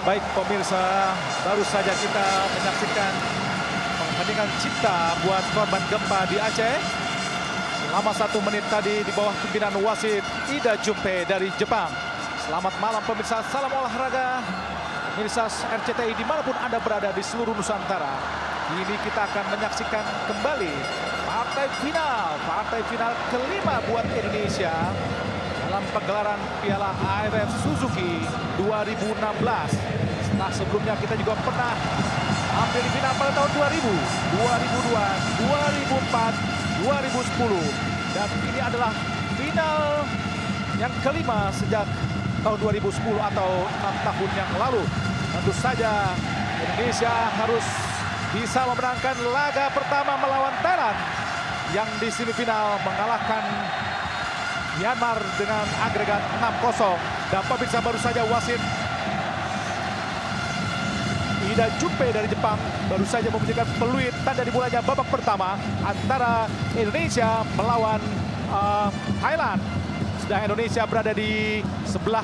Baik pemirsa, baru saja kita menyaksikan pertandingan cipta buat korban gempa di Aceh. Selama 1 menit tadi di bawah pimpinan wasit Ida Jumpe dari Jepang. Selamat malam pemirsa, salam olahraga. Pemirsa RCTI dimanapun Anda berada di seluruh Nusantara. Kini kita akan menyaksikan kembali partai final kelima buat Indonesia dalam pegelaran Piala AFF Suzuki 2016. Setelah sebelumnya kita juga pernah hampir di final pada tahun 2000, 2002, 2004, 2010. Dan ini adalah final yang kelima sejak tahun 2010 atau 6 tahun yang lalu. Tentu saja Indonesia harus bisa memenangkan laga pertama melawan Thailand yang di semifinal mengalahkan Myanmar dengan agregat 6-0. Dan pemirsa, baru saja wasit Ida Jumpe dari Jepang baru saja membunyikan peluit tanda dimulainya babak pertama antara Indonesia melawan Thailand. Sedang Indonesia berada di sebelah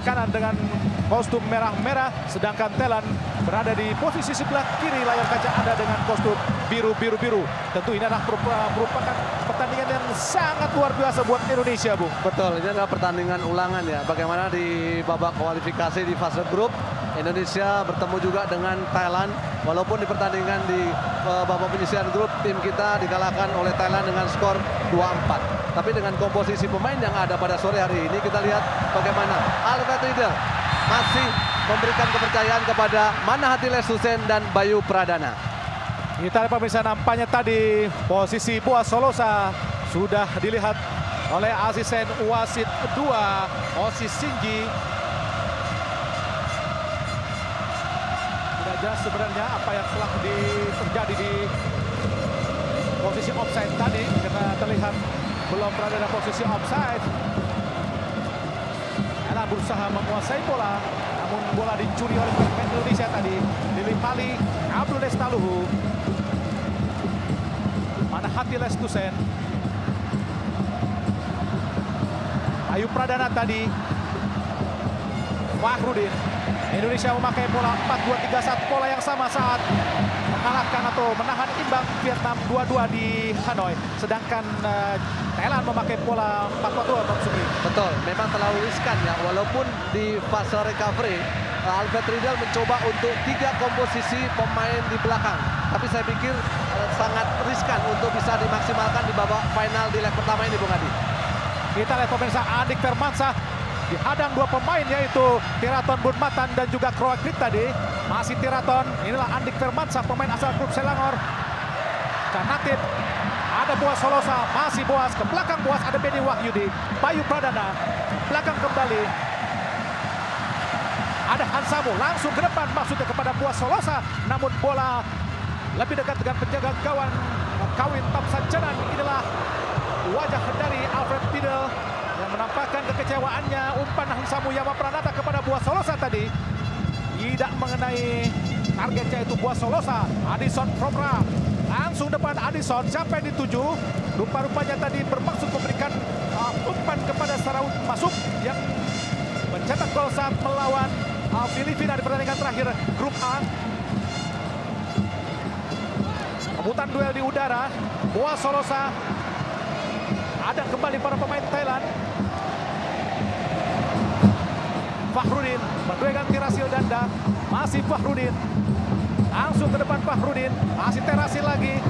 kanan dengan kostum merah-merah, sedangkan Thailand berada di posisi sebelah kiri layar kaca Anda dengan kostum biru-biru. Tentu ini adalah merupakan pertandingan yang sangat luar biasa buat Indonesia, Bung. Betul, ini adalah pertandingan ulangan ya. Bagaimana di babak kualifikasi di fase grup, Indonesia bertemu juga dengan Thailand. Walaupun di pertandingan di babak penyisihan grup, tim kita dikalahkan oleh Thailand dengan skor 2-4. Tapi dengan komposisi pemain yang ada pada sore hari ini, kita lihat bagaimana Alfred Riedel masih memberikan kepercayaan kepada Manahati Lestusen dan Bayu Pradana. Kita lihat pemirsa, nampaknya tadi posisi Boas Solosa sudah dilihat oleh asisten wasit kedua Osi Shinji. Tidak jelas sebenarnya apa yang telah terjadi di posisi offside tadi, karena terlihat belum berada dalam posisi offside. Ella berusaha menguasai bola, namun bola dicuri oleh pemain Indonesia tadi. Dilimpali Abdul Lestaluhu. Manahati Lestusen. Bayu Pradana tadi. Fakhrudin. Indonesia memakai pola 4-2-3-1, pola yang sama saat mengalahkan atau menahan imbang Vietnam 2-2 di Hanoi. Sedangkan Thailand memakai pola 4-4-2, Bang Supri. Betul, memang terlalu riskan ya. Walaupun di fase recovery, Alfred Riedel mencoba untuk 3 komposisi pemain di belakang. Tapi saya pikir sangat riskan untuk bisa dimaksimalkan di babak final di leg pertama ini, Bung Adi. Kita lihat pemirsa, Andik Firmansyah dihadang 2 pemain, yaitu Tiraton Bunmatan dan juga Kroakrit tadi. Masih Tiraton, inilah Andik Firmansyah, pemain asal klub Selangor. Kanatip, ada Boas Solosa, masih Boas, ke belakang Boas ada Beni Wahyudi. Bayu Pradana, belakang kembali. Ada Hansamu, langsung ke depan maksudnya kepada Boas Solosa. Namun bola lebih dekat dengan penjaga gawang Kawin Tamsanjanan. Inilah wajah dari Alfred Riedel yang menampakkan kekecewaannya. Umpan Hansamu Yama Pranata kepada Boas Solosa tadi tidak mengenai targetnya, itu Boas Solosa. Addison Propra langsung depan Addison, siapa yang dituju? Rupa-rupanya tadi bermaksud memberikan umpan kepada Sarawut Masuk yang mencetak gol saat melawan Filipina di pertandingan terakhir grup A. Rebutan duel di udara, Boas Solosa. Ada kembali para pemain Thailand. Fakhrudin menduekan Tirasil Danda, masih Fakhrudin. Langsung ke depan Fakhrudin, masih Terasil lagi.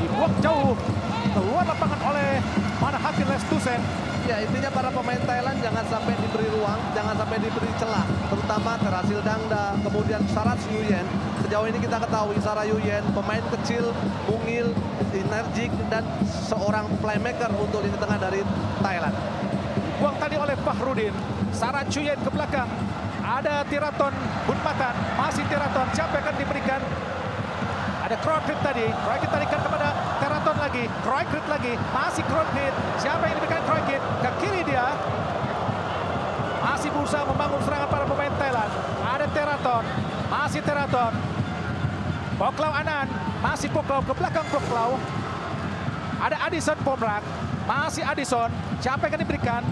Dibuang jauh, keluar lapangan oleh Manahati Lestusen. Ya, intinya para pemain Thailand jangan sampai diberi ruang, jangan sampai diberi celah. Terutama Terasil Dangda, kemudian Sarat Yuyen. Sejauh ini kita ketahui Sarah Yuyen pemain kecil, mungil, energik, dan seorang playmaker untuk lini tengah dari Thailand. Buang tadi oleh Fakhrudin. Sarah Yuyen ke belakang. Ada Tiraton Bunmatan, masih Tiraton, siapa yang akan diberikan? Ada Kroakrit tadi, Kroakrit tarikan kepada Tiraton lagi, Kroakrit lagi, masih Kroakrit. Siapa yang diberikan Kroakrit? Ke kiri dia. Masih berusaha membangun serangan para pemain Thailand. Ada Tiraton, masih Tiraton. Poklau Anan, masih Poklau ke belakang Poklau. Ada Addison Pomrak, masih Addison. Siapa yang akan diberikan?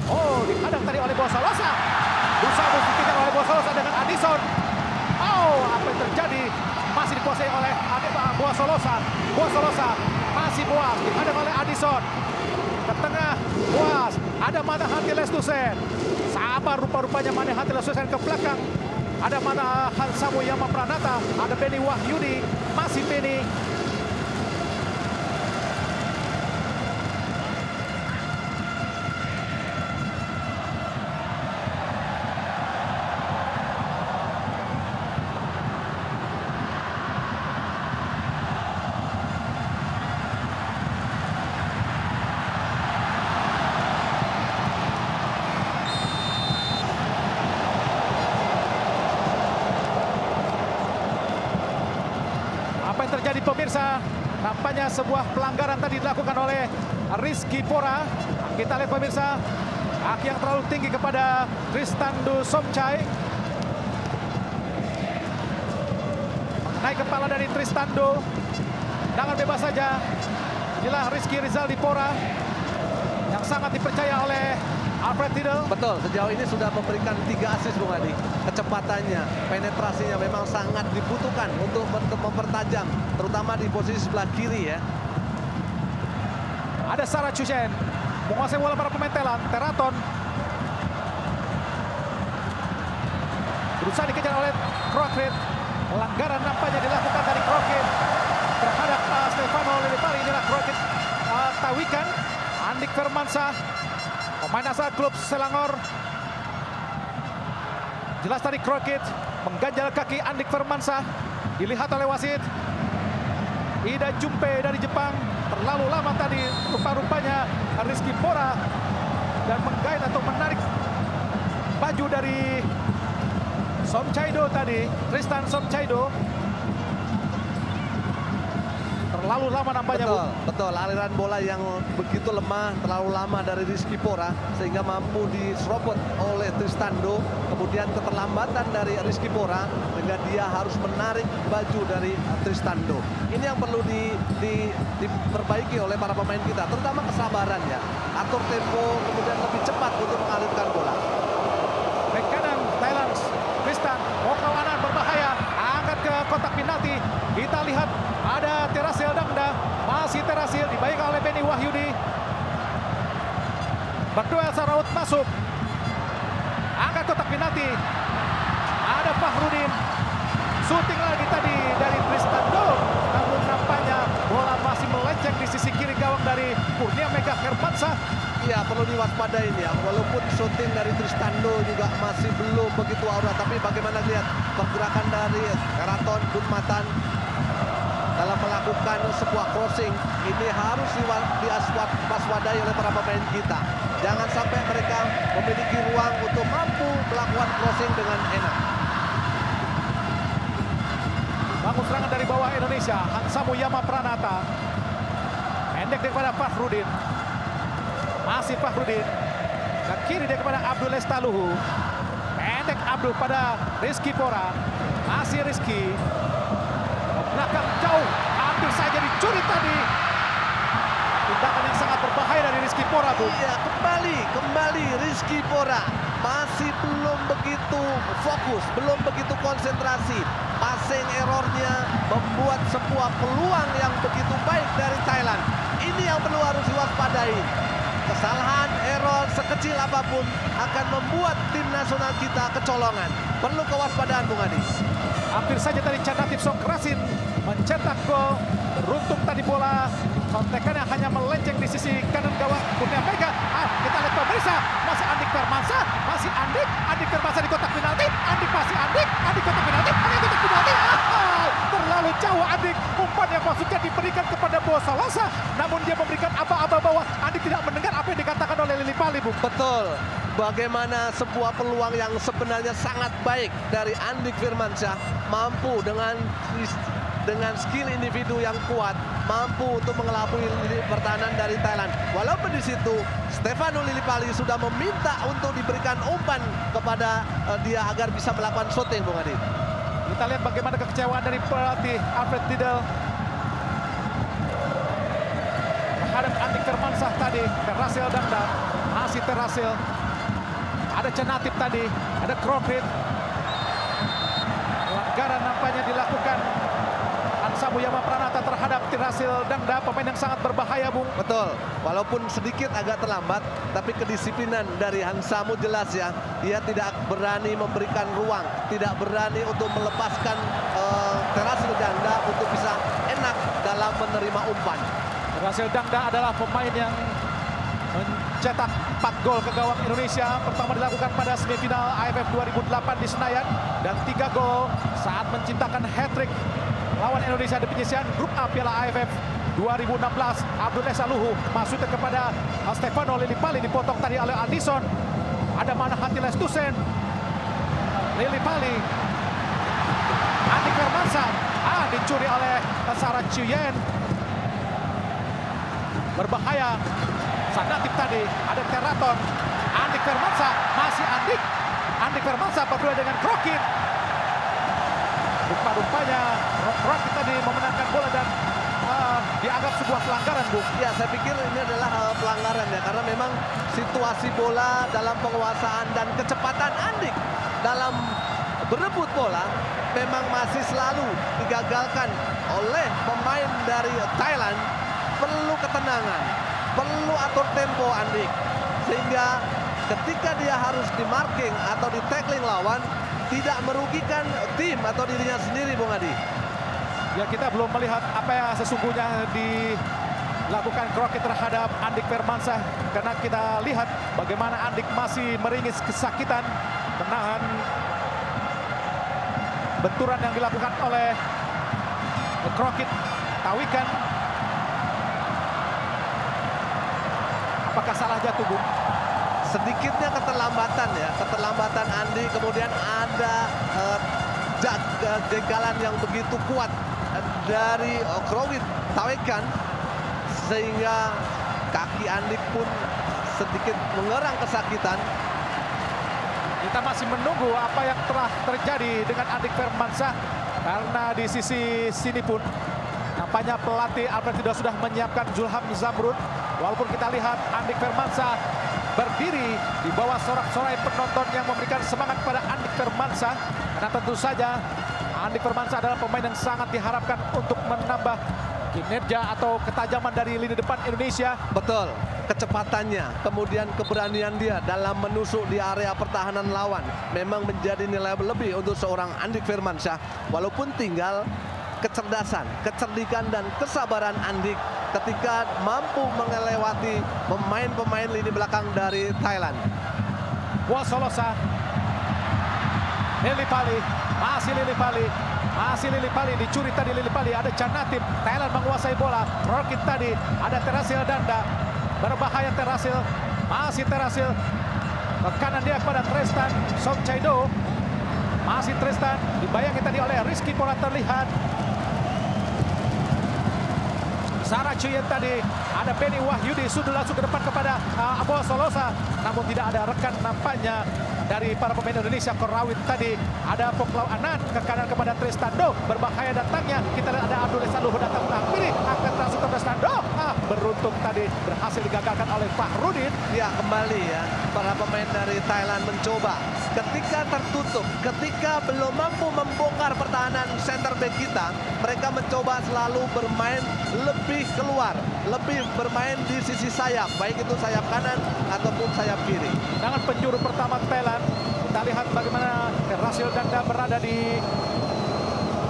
Oh, dihadang tadi oleh Boas Solosa. Berusaha diberikan oleh Boas Solosa, ada Addison. Oh, apa yang terjadi? Masih dikuasai oleh Boaz Solosa. Boaz Solosa masih Boaz dihadang oleh Addison. Ke tengah Boaz, ada mana Hati Lestusen. Sabar rupa-rupanya mana Hati Lestusen ke belakang. Ada mana Hansamu Yama Pranata, ada Benny Wahyudi, masih Benny. Apa yang terjadi pemirsa? Nampaknya sebuah pelanggaran tadi dilakukan oleh Rizky Pora. Kita lihat pemirsa, kaki yang terlalu tinggi kepada Tristando Somchai. Naik kepala dari Tristando. Dengan bebas saja. Inilah Rizky Rizaldi Pora yang sangat dipercaya oleh Alfred Riedel. Betul, sejauh ini sudah memberikan 3 assist Bung Adi. Kecepatannya, penetrasinya memang sangat dibutuhkan untuk mempertajam, terutama di posisi sebelah kiri ya. Ada Sarah Chuchen menguasai bola para pemain Thailand. Teraton berusaha dikejar oleh Crockett. Pelanggaran nampaknya dilakukan dari Crockett terhadap Stefano Lillipali. Inilah Crockett tawikan. Andik Firmansyah, pemain asal klub Selangor. Jelas tadi Crockett mengganjal kaki Andik Firmansyah. Dilihat oleh wasit. Ida Jumpe dari Jepang. Terlalu lama tadi rupa-rupanya Rizky Pora. Dan menggait atau menarik baju dari Somchaido tadi. Tristan Somchaido. Terlalu lama nampaknya. Betul, betul. Aliran bola yang begitu lemah, terlalu lama dari Rizky Pora sehingga mampu diserobot oleh Tristando. Kemudian keterlambatan dari Rizky Pora sehingga dia harus menarik baju dari Tristando. Ini yang perlu diperbaiki oleh para pemain kita, terutama kesabaran ya. Atur tempo, kemudian lebih cepat untuk mengalirkan bola. Bek kanan Thailand, Tristan Wokal Anan berbahaya, angkat ke kotak penalti. Kita lihat ada Terasil Dangda, masih Terasil dibaikkan oleh Benny Wahyudi. Berduel Saraut masuk, angkat kotak penalti. Ada Fahrudin, syuting lagi tadi dari Tristando, namun nampaknya bola masih melenceng di sisi kiri gawang dari Kurnia Mega Hermansyah. Iya, perlu diwaspadai ya. Walaupun syuting dari Tristando juga masih belum begitu aura, tapi bagaimana lihat pergerakan dari Keraton Bunmatan dalam melakukan sebuah crossing ini harus diwaspadai oleh para pemain kita. Jangan sampai mereka memiliki ruang untuk mampu melakukan crossing dengan enak. Bangun serangan dari bawah Indonesia, Hansamu Yama Pranata. Pendek daripada Fahrudin. Masih Fahrudin. Ke kiri dia kepada Abdul Lestaluhu. Pendek Abdul pada Rizky Pora. Masih Rizky. Belakang jauh, hampir saja dicuri tadi. Tindakan yang sangat berbahaya dari Rizky Pora, Bu. Iya, kembali Rizky Pora masih belum begitu fokus, belum begitu konsentrasi. Passing errornya membuat sebuah peluang yang begitu baik dari Thailand. Ini yang perlu harus diwaspadai. Kesalahan, error sekecil apapun akan membuat tim nasional kita kecolongan. Perlu kewaspadaan, Bung Adi. Hampir saja tadi Canatif Songkrasin mencetak gol. Beruntung tadi bola kontekannya hanya melenceng di sisi kanan gawang Kurnia Mega. Kita lihat pemirsa, masih Andik Firmansyah, masih Andik Firmansyah di kotak penalti. Andik kotak penalti, kotak penalti. Terlalu jauh Andik. Umpan yang maksudnya diberikan kepada Boaz Solosa, namun dia memberikan aba-aba bahwa Andik tidak mendengar apa yang dikatakan oleh Lillipali, Bu. Betul. Bagaimana sebuah peluang yang sebenarnya sangat baik dari Andik Firmansyah mampu dengan skill individu yang kuat mampu untuk mengelabui pertahanan dari Thailand. Walaupun di situ Stefano Lillipali sudah meminta untuk diberikan umpan kepada dia agar bisa melakukan shooting, Bung Adi. Kita lihat bagaimana kekecewaan dari pelatih Alfred Riedel terhadap Andik Firmansyah tadi. Terasil Dangda, masih Terasil. Ada Canatif tadi, ada Crockett. pelanggaran nampaknya dilakukan Hansamu Yama Pranata terhadap Tirasil Dangda, pemain yang sangat berbahaya, Bung. Betul, walaupun sedikit agak terlambat, tapi kedisiplinan dari Hansamu jelas ya. Dia tidak berani memberikan ruang, tidak berani untuk melepaskan Tirasil Dangda untuk bisa enak dalam menerima umpan. Tirasil Dangda adalah pemain yang mencetak 4 gol ke gawang Indonesia. Pertama dilakukan pada semifinal AFF 2008 di Senayan, dan 3 gol saat menciptakan hat-trick lawan Indonesia di penyisian grup A Piala AFF 2016. Abdul Esa Luhu masuknya kepada Stefano Lillipali, dipotong tadi oleh Aldison. Ada mana hati Lestusen, Lillipali, Andi Firmansyah, dicuri oleh Sarah Chuyen. Berbahaya Sanatif tadi, ada Teraton, Andik Firmansyah, masih Andik Firmansyah berdua dengan Krokit. Rupa-rupanya Krokit tadi memenangkan bola dan dianggap sebuah pelanggaran, Bung. Ya, saya pikir ini adalah pelanggaran ya, karena memang situasi bola dalam penguasaan dan kecepatan Andik dalam berebut bola memang masih selalu digagalkan oleh pemain dari Thailand. Perlu ketenangan, perlu atur tempo Andik, sehingga ketika dia harus di marking atau di tackling lawan tidak merugikan tim atau dirinya sendiri, Bung Adi. Ya, kita belum melihat apa yang sesungguhnya dilakukan Krokit terhadap Andik Firmansyah, karena kita lihat bagaimana Andik masih meringis kesakitan menahan benturan yang dilakukan oleh Krokit. Tawikan, apakah salah jatuh, Bung? Sedikitnya keterlambatan ya, keterlambatan Andi, kemudian ada jagalan yang begitu kuat dari Krokit Tawikan, sehingga kaki Andik pun sedikit mengerang kesakitan. Kita masih menunggu apa yang telah terjadi dengan Andik Firmansyah, karena di sisi sini pun nampaknya pelatih Alfred sudah menyiapkan Zulham Zamrud. Walaupun kita lihat Andik Firmansyah berdiri di bawah sorak-sorai penonton yang memberikan semangat pada Andik Firmansyah, karena tentu saja Andik Firmansyah adalah pemain yang sangat diharapkan untuk menambah kinerja atau ketajaman dari lini depan Indonesia. Betul, kecepatannya, kemudian keberanian dia dalam menusuk di area pertahanan lawan memang menjadi nilai lebih untuk seorang Andik Firmansyah. Walaupun tinggal kecerdasan, kecerdikan dan kesabaran Andik ketika mampu melewati pemain-pemain lini belakang dari Thailand. Wasolosa, Lillipali, masih Lillipali, dicuri tadi Lillipali, ada Canatim. Thailand menguasai bola. Krokit tadi, ada Tirasil Dangda, berbahaya Tirasil, masih Tirasil, ke kanan dia kepada Tristan Somchaido, masih Tristan, dibayangi tadi oleh Rizky Pola terlihat. Sarah Chuyen tadi, ada Benny Wahyudi, sudah langsung ke depan kepada Abo Solosa, namun tidak ada rekan nampaknya dari para pemain Indonesia. Korawit tadi, ada Poklau Anan ke kanan kepada Tristando, berbahaya datangnya. Kita lihat ada Abdul Esa Luhu datang pilih, akan langsung ke Tristando. Beruntung tadi berhasil digagalkan oleh Fahrudin. Ya, kembali ya, para pemain dari Thailand mencoba ketika tertutup, ketika belum mampu membongkar pertahanan center back kita, mereka mencoba selalu bermain lebih keluar, lebih bermain di sisi sayap, baik itu sayap kanan ataupun sayap kiri. Dengan penjuru pertama Thailand, kita lihat bagaimana Tirasil Dangda berada di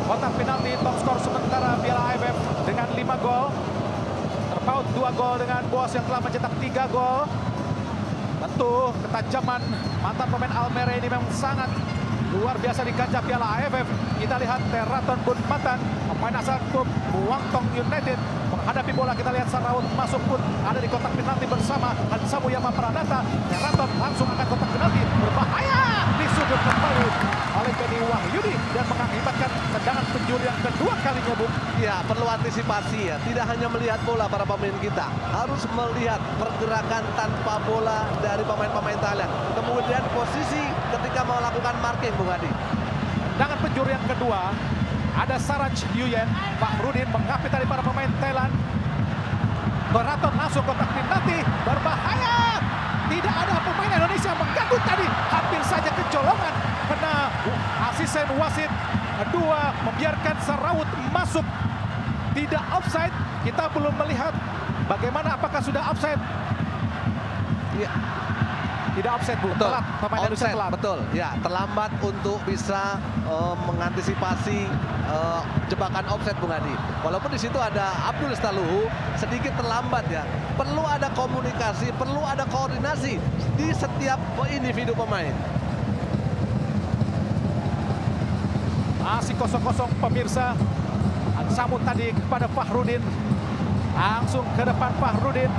kotak penalti, top skor sementara Piala AFF dengan 5 gol. Terpaut 2 gol dengan Boas yang telah mencetak 3 gol. Tentu ketajaman mantan pemain Almere ini memang sangat luar biasa di kancah Piala AFF. Kita lihat Teraton Bunpatan, pemain asal klub Muangthong United, menghadapi bola. Kita lihat Saraut masuk pun ada di kotak penalti bersama Hansamu Yama Pranata. Teraton langsung akan kotak penalti, berbahaya, disudut kembali oleh Benny Wahyudi dan mengakibatkan tendangan penjuru yang kedua kalinya, Bung. Ya, perlu antisipasi ya, tidak hanya melihat bola para pemain kita, harus melihat pergerakan tanpa bola dari pemain-pemain Thailand. Kemudian posisi ketika melakukan marking, Bung Adi. Tendangan penjuru yang kedua, ada Saraj Yuyen, Fahrudin mengapit dari para pemain Thailand. Teraton langsung kotak penalti, berbahaya. Tidak ada pemain Indonesia mengganggu tadi, hampir saja kecolongan kena asisten wasit Kedua, membiarkan Sarawut masuk tidak offside. Kita belum melihat bagaimana apakah sudah offside. Ya, Tidak offside, Bu. betul. Telat, pemain Indonesia Offside, telat. betul. Ya, terlambat untuk bisa mengantisipasi jebakan offside, Bung Adi. Walaupun di situ ada Abdul Lestaluhu, sedikit terlambat ya. Perlu ada komunikasi, perlu ada koordinasi di setiap individu pemain. Masih kosong-kosong pemirsa. Sambut tadi kepada Fahrudin. Langsung ke depan Fahrudin.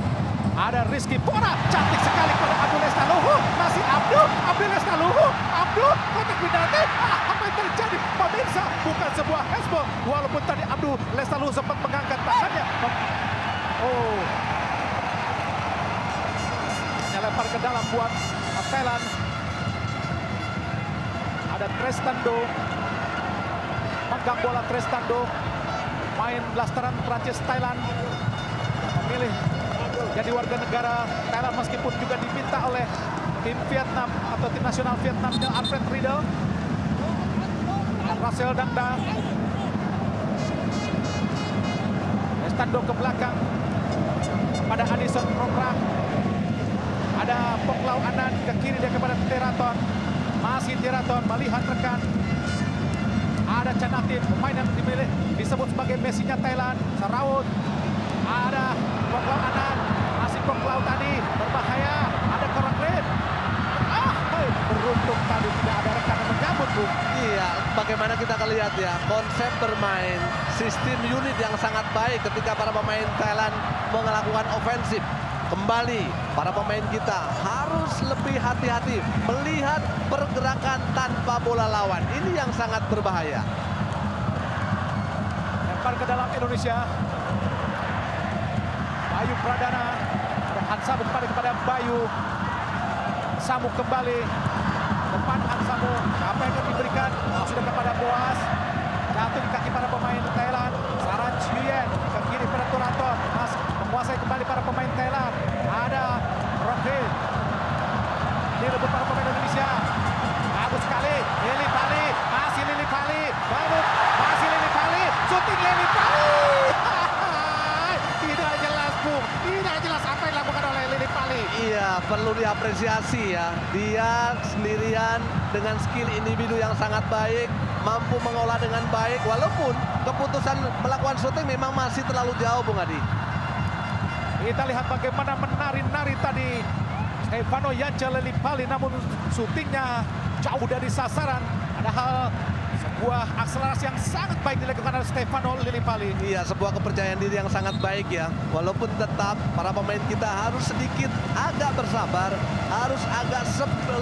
Ada Rizky Bora. Cantik sekali pada Abdul Lestaluhu. Masih Abdul Lestaluhu. Abdul kotak penalti. Apa yang terjadi pemirsa? Bukan sebuah handball. Walaupun tadi Abdul Lestaluhu sempat mengangkat tangannya. Oh. Lempar ke dalam buat Thailand. Ada Trestando. Megang bola Trestando. Main blasteran Prancis Thailand. Memilih jadi warga negara Thailand meskipun juga diminta oleh tim Vietnam atau tim nasional Vietnamnya Alfred Riedel. Marcel Dangda. Trestando ke belakang pada Addison Robrach. Ada Poklau Anan ke kiri dia kepada Teraton. Masih Teraton melihat rekan. Ada Canatin, pemain yang dimilih disebut sebagai Messi-nya Thailand. Sarawut. Ada Poklau Anan. Masih Poklau tadi berbahaya. Ada Korangren. Beruntung tadi tidak ada rekan yang menyambut, Bu. Iya, bagaimana kita akan lihat ya konsep bermain, sistem unit yang sangat baik ketika para pemain Thailand melakukan ofensif. Kembali para pemain kita harus lebih hati-hati melihat pergerakan tanpa bola lawan. Ini yang sangat berbahaya. Lempar ke dalam Indonesia. Bayu Pradana. Ada Hansamu kembali kepada Bayu. Samu kembali. Depan Hansamu. Apa yang akan diberikan? Sudah kepada Boas. Jatuh di kaki para pemain Thailand. Saran Chuyen ke kiri pada Turaton. Masih menguasai kembali para pemain Thailand. Ada Rocky. Ini rebut para pemain Indonesia. Bagus sekali. Lili Pali. Masih Lili Pali. Bangun. Masih Lili Pali. Shooting Lili Pali. Tidak jelas, Bung. Tidak jelas apa yang dilakukan oleh Lili Pali. Iya, perlu diapresiasi ya. Dia sendirian dengan skill individu yang sangat baik, mampu mengolah dengan baik. Walaupun keputusan melakukan shooting memang masih terlalu jauh, Bung Adi. Kita lihat bagaimana menari-nari tadi Stefano Yance Lili Pali, namun syutingnya jauh dari sasaran. Padahal sebuah akselerasi yang sangat baik dilakukan oleh Stefano Lili Pali. Iya, sebuah kepercayaan diri yang sangat baik ya. Walaupun tetap para pemain kita harus sedikit agak bersabar, harus agak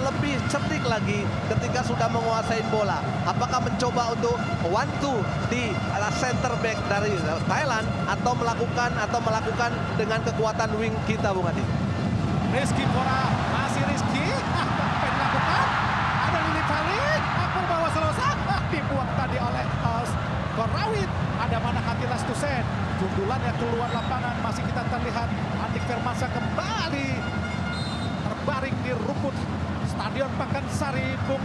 lebih cerdik lagi ketika sudah menguasai bola. Apakah mencoba untuk one two di center back dari Thailand atau melakukan dengan kekuatan wing kita, Bung Adi. Rizky Bora, masih Rizky. Apa yang dilakukan? Ada Lili Pali. Apa bawa selesai? Dibuang tadi oleh Korawit. Ada mana hati Lastusen. Jundulannya keluar lapangan. Masih kita terlihat Andik Firmansyah kembali terbaring di rumput Stadion Pakansari, Bung.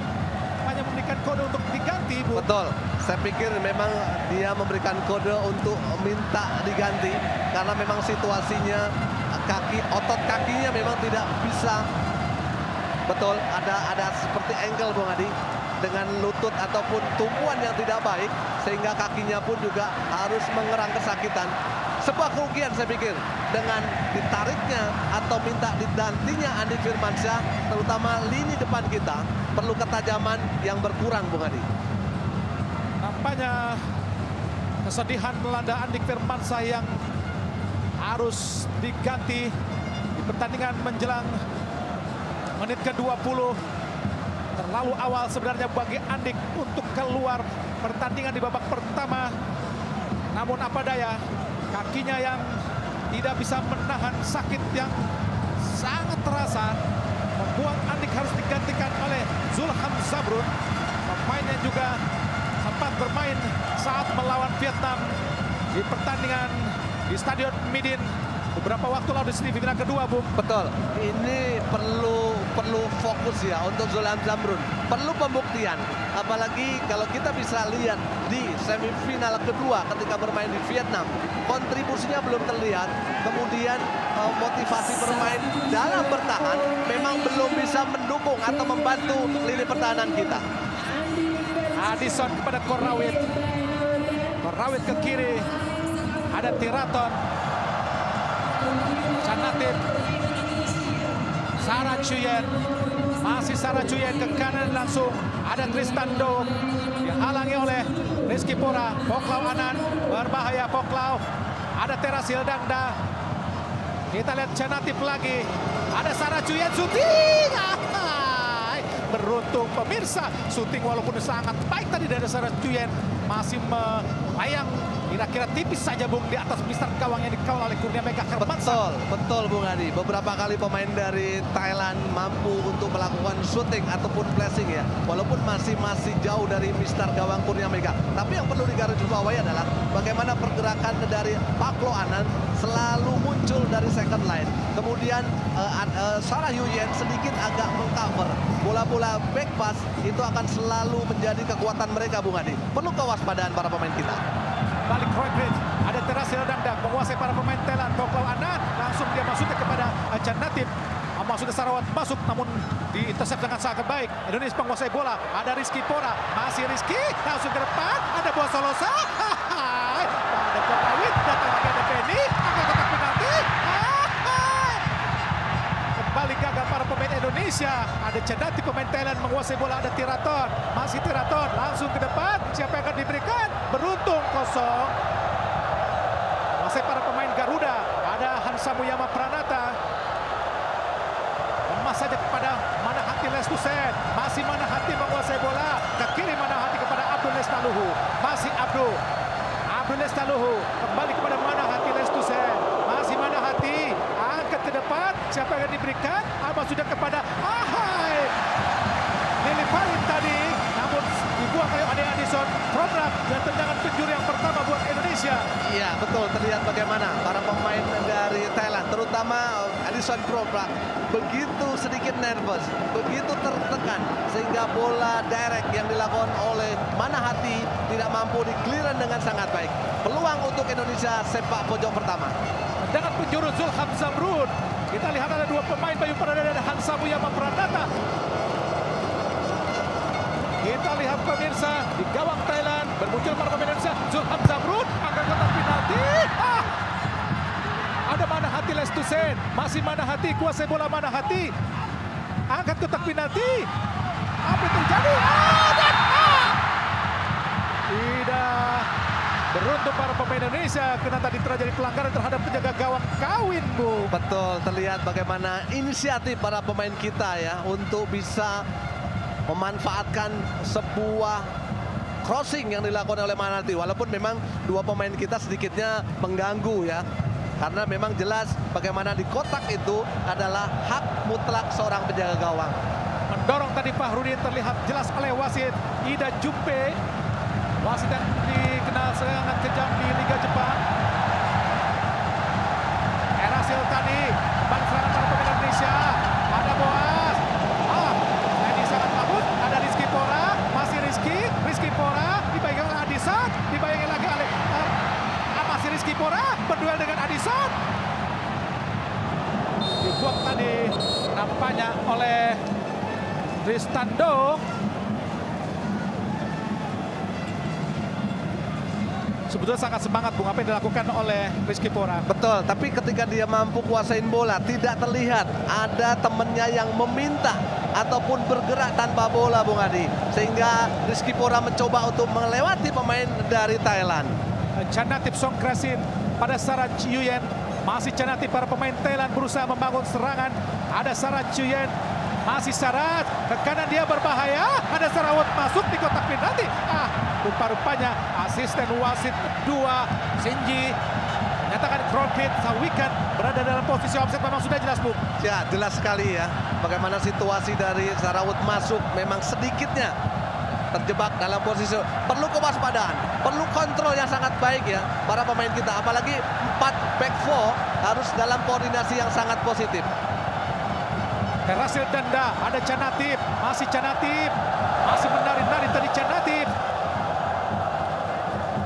Hanya memberikan kode untuk diganti, Bu. Betul, saya pikir memang dia memberikan kode untuk minta diganti karena memang situasinya otot kakinya memang tidak bisa. Betul, ada seperti ankle, Bung Adi, dengan lutut ataupun tumpuan yang tidak baik sehingga kakinya pun juga harus mengerang kesakitan. Sebuah kerugian saya pikir dengan ditariknya atau minta digantinya Andik Firmansyah, terutama lini depan kita perlu ketajaman yang berkurang, Bung Adi. Nampaknya kesedihan melanda Andik Firmansyah yang harus diganti di pertandingan menjelang menit ke-20. Terlalu awal sebenarnya bagi Andik untuk keluar pertandingan di babak pertama. Namun apa daya, kakinya yang tidak bisa menahan sakit yang sangat terasa membuat Andik harus digantikan oleh Zulham Zabrun, pemain yang juga sempat bermain saat melawan Vietnam di pertandingan di Stadion Midin beberapa waktu lalu di semifinal kedua, Bung. Betul, ini perlu perlu fokus ya untuk Zulham Zamrun. Perlu pembuktian. Apalagi kalau kita bisa lihat di semifinal kedua ketika bermain di Vietnam. Kontribusinya belum terlihat. Kemudian motivasi bermain dalam bertahan memang belum bisa mendukung atau membantu lini pertahanan kita. Addison kepada Korrawit. Korrawit ke kiri. Ada Tiraton. Canatif. Sarah Chuyen. Masih Sarah Chuyen ke kanan langsung. Ada Tristan Do. Dihalangi oleh Rizky Pora. Poklau Anan. Berbahaya Poklau. Ada Terasil Dangda. Kita lihat Canatif lagi. Ada Sarah Chuyen syuting. Beruntung pemirsa. Syuting walaupun sangat baik tadi dari Sarah Chuyen. Masih melayang. Kira-kira tipis saja Bung di atas mister gawang yang dikawal oleh Kurnia Mega Hermansyah. Betul Bung Adi. Beberapa kali pemain dari Thailand mampu untuk melakukan shooting ataupun flashing ya. Walaupun masih jauh dari mister gawang Kurnia Mega. Tapi yang perlu digarisbawahi adalah bagaimana pergerakan dari Paklo Anan selalu muncul dari second line. Kemudian Sarah Yuyen sedikit agak mengcover. Bola-bola back pass itu akan selalu menjadi kekuatan mereka Bung Adi. Perlu kewaspadaan para pemain kita. Balik Roy Bridge, ada Terasil Dangda menguasai para pemain Thailand. Poklau Anan langsung dia masuknya kepada Canatif. Sudah Sarawat masuk namun diintercept dengan sangat baik. Indonesia penguasai bola. Ada Rizky Pora, masih Rizky langsung ke depan. Ada Boa Solosa. Ada Korrawit, datang lagi ada Penny. Angkat kotak penalti. Kembali gagal para pemain Indonesia. Ada Canatif pemain Thailand menguasai bola. Ada Tiraton, masih Tiraton langsung ke depan. Siapa yang akan diberikan? Beruntung kosong. Masih para pemain Garuda. Ada Hansa Muyama Pranata. Lemas saja kepada Manahati Lestusen. Masih Manahati menguasai bola. Ke kiri Manahati kepada Abdul Lestaluhu. Masih Abdul Lestaluhu. Kembali kepada Manahati Lestusen. Masih Manahati. Angkat ke depan. Siapa yang diberikan? Sudah kepada Ahai. Diliparin tadi. Namun dibuang oleh Ade Addison. Program dan tendangan penjuru yang pertama buat Indonesia. Iya betul, terlihat bagaimana para pemain dari Thailand, terutama Addison Probrak, begitu sedikit nervous, begitu tertekan, sehingga bola direct yang dilakukan oleh Manahati tidak mampu di-clearance dengan sangat baik. Peluang untuk Indonesia sepak pojok pertama. Tendangan penjuru Zulham Zamrun. Kita lihat ada dua pemain Bayu Pradana dan Hansa Muyama Pranata. Kita lihat pemirsa di gawang Thailand bermuncul para pemain Indonesia. Zulham Zamrun angkat kotak penalti. Ada Manahati Lestusen, masih Manahati kuasai bola Manahati. Angkat kotak penalti. Apa yang terjadi? Tidak beruntung para pemain Indonesia karena tadi terjadi pelanggaran terhadap penjaga gawang Kawin, Bu. Betul, terlihat bagaimana inisiatif para pemain kita ya untuk bisa memanfaatkan sebuah crossing yang dilakukan oleh Manahati. Walaupun memang dua pemain kita sedikitnya mengganggu ya. Karena memang jelas bagaimana di kotak itu adalah hak mutlak seorang penjaga gawang. Mendorong tadi Fahrudin terlihat jelas oleh wasit Ida Jumpe. Wasit yang dikenal sangat kejam di Liga Jepang. Erasil tadi, kembali serangan para pemain Indonesia. Ada Boas. Ini sangat bagus. Ada Rizky Pora, masih Rizky Pora, dibayangi oleh Addison, dibayangi lagi oleh masih Rizky Pora, berduel dengan Addison. Dibuang tadi nampaknya oleh Tristan Do. Sebetulnya sangat semangat Bung apa yang dilakukan oleh Rizky Pora. Betul, tapi ketika dia mampu kuasain bola tidak terlihat ada temennya yang meminta ataupun bergerak tanpa bola Bung Adi. Sehingga Rizky Pora mencoba untuk melewati pemain dari Thailand. Canatif Songkrasin pada Sarah Chuyen. Masih Canatif para pemain Thailand berusaha membangun serangan. Ada Sarah Chuyen. Masih Sarat, ke kanan dia berbahaya. Ada Sarawat masuk di kotak penalti. Rupa-rupanya asisten wasit kedua Shinji nyatakan Crockett Sawikan berada dalam posisi offset. Memang sudah jelas, Bu. Ya, jelas sekali ya. Bagaimana situasi dari Sarawat masuk memang sedikitnya terjebak dalam posisi. Perlu kewaspadaan, perlu kontrol yang sangat baik ya para pemain kita. Apalagi 4 back 4 harus dalam koordinasi yang sangat positif. Terasil Danda, ada Canatip, masih Canatip, masih menari-nari tadi Canatip.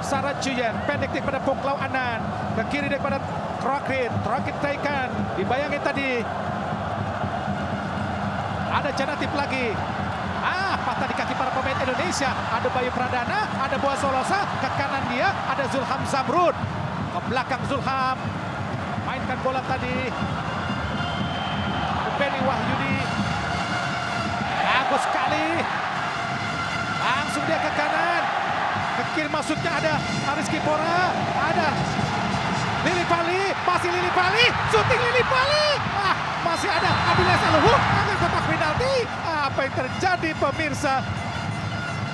Sarah Chuyen, pendek pada Pungklau Anan, ke kiri daripada Krokit taikan, dibayangin tadi. Ada Canatip lagi. Patah di kaki para pemain Indonesia. Ada Bayu Pradana, ada Boa Solosa, ke kanan dia, ada Zulham Zamrud. Ke belakang Zulham, mainkan bola tadi. Benny Wahyudi, bagus sekali. Langsung dia ke kanan, ke kiri masuknya ada Rizky Pora, ada Lili Pali, masih Lili Pali, syuting Lili Pali. Masih ada Abdillah Saluhu, angkat kotak penalti. Apa yang terjadi pemirsa?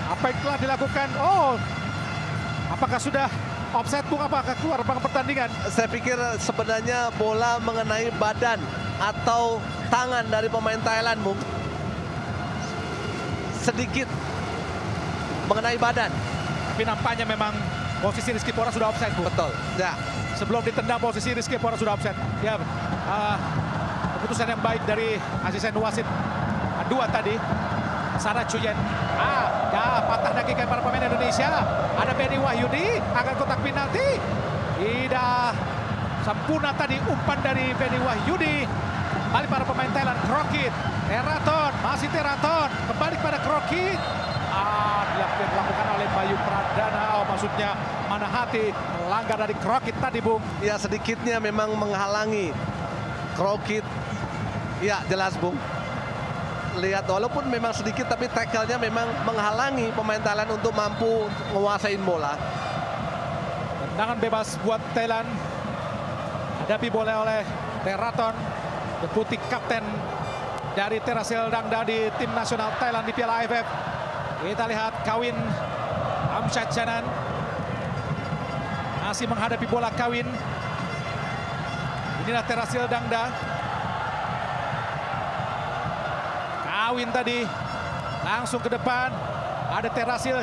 Apa yang telah dilakukan? Apakah sudah offside, Bung? Apakah keluar bang pertandingan? Saya pikir sebenarnya bola mengenai badan atau tangan dari pemain Thailand, Bung. Sedikit mengenai badan. Tapi nampaknya memang posisi Rizky Pora sudah offside, Bung. Betul. Ya. Sebelum ditendang posisi Rizky Pora sudah offside. Ya, keputusan yang baik dari asisten wasit dua tadi. Sarah Chuyen. Patah daki ke para pemain Indonesia. Ada Benny Wahyudi, akan kotak penalti. Tidak sempurna tadi umpan dari Benny Wahyudi. Kembali para pemain Thailand, Krokit, Teraton, masih Teraton, kembali pada Krokit. Dilakukan oleh Bayu Pradana, maksudnya Manahati, melanggar dari Krokit tadi, Bung. Ya, sedikitnya memang menghalangi Krokit. Ya, jelas, Bung. Lihat, walaupun memang sedikit, tapi tackle-nya memang menghalangi pemain Thailand untuk mampu menguasain bola. Tendangan bebas buat Thailand. Hadapi bola oleh Teraton, deputi kapten dari Terasil Dangda di tim nasional Thailand di Piala AFF. Kita lihat Kawin Amsyad Janan masih menghadapi bola Kawin. Inilah Terasil Dangda. Kawin tadi langsung ke depan. Ada Terasil.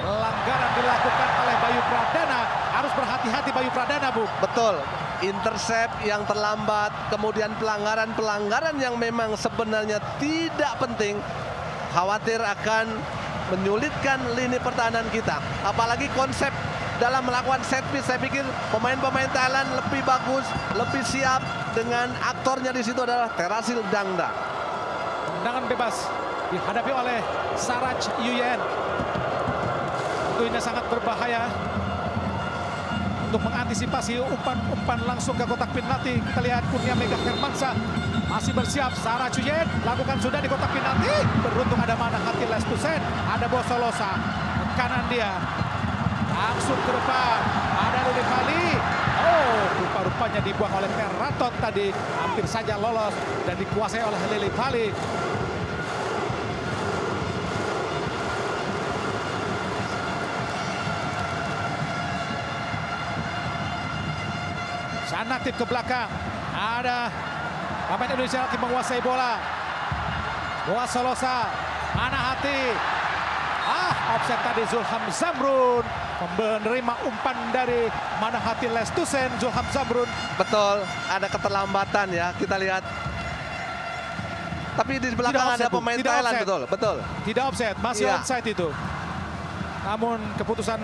Pelanggaran dilakukan oleh Bayu Pradana. Harus berhati-hati Bayu Pradana, Bu. Betul. Intercept yang terlambat, kemudian pelanggaran yang memang sebenarnya tidak penting, khawatir akan menyulitkan lini pertahanan kita. Apalagi konsep dalam melakukan set piece, saya pikir pemain-pemain Thailand lebih bagus, lebih siap dengan aktornya di situ adalah Terasil Dangda. Tendangan bebas dihadapi oleh Sarah Chuyen. Tentunya sangat berbahaya untuk mengantisipasi umpan langsung ke kotak penalti. Kita lihat Kurnia Mega Hermansyah masih bersiap. Sarah Chuyen lakukan sudah di kotak penalti. Beruntung ada Manahati Lestusen, ada Bosolosa ke kanan dia. Langsung ke depan, ada Lili Pali. Rupa-rupanya dibuang oleh Teraton tadi. Hampir saja lolos dan dikuasai oleh Lili Pali. Canatip ke belakang. Ada pemain Indonesia lagi menguasai bola. Boa Solosa, Manahati. Offset tadi Zulham Zamrud. Menerima umpan dari Manahati Lestusen, Zulham Zamrud. Betul, ada keterlambatan ya, kita lihat. Tapi di belakang ada pemain Thailand, betul. Tidak offset, masih onside itu. Namun keputusan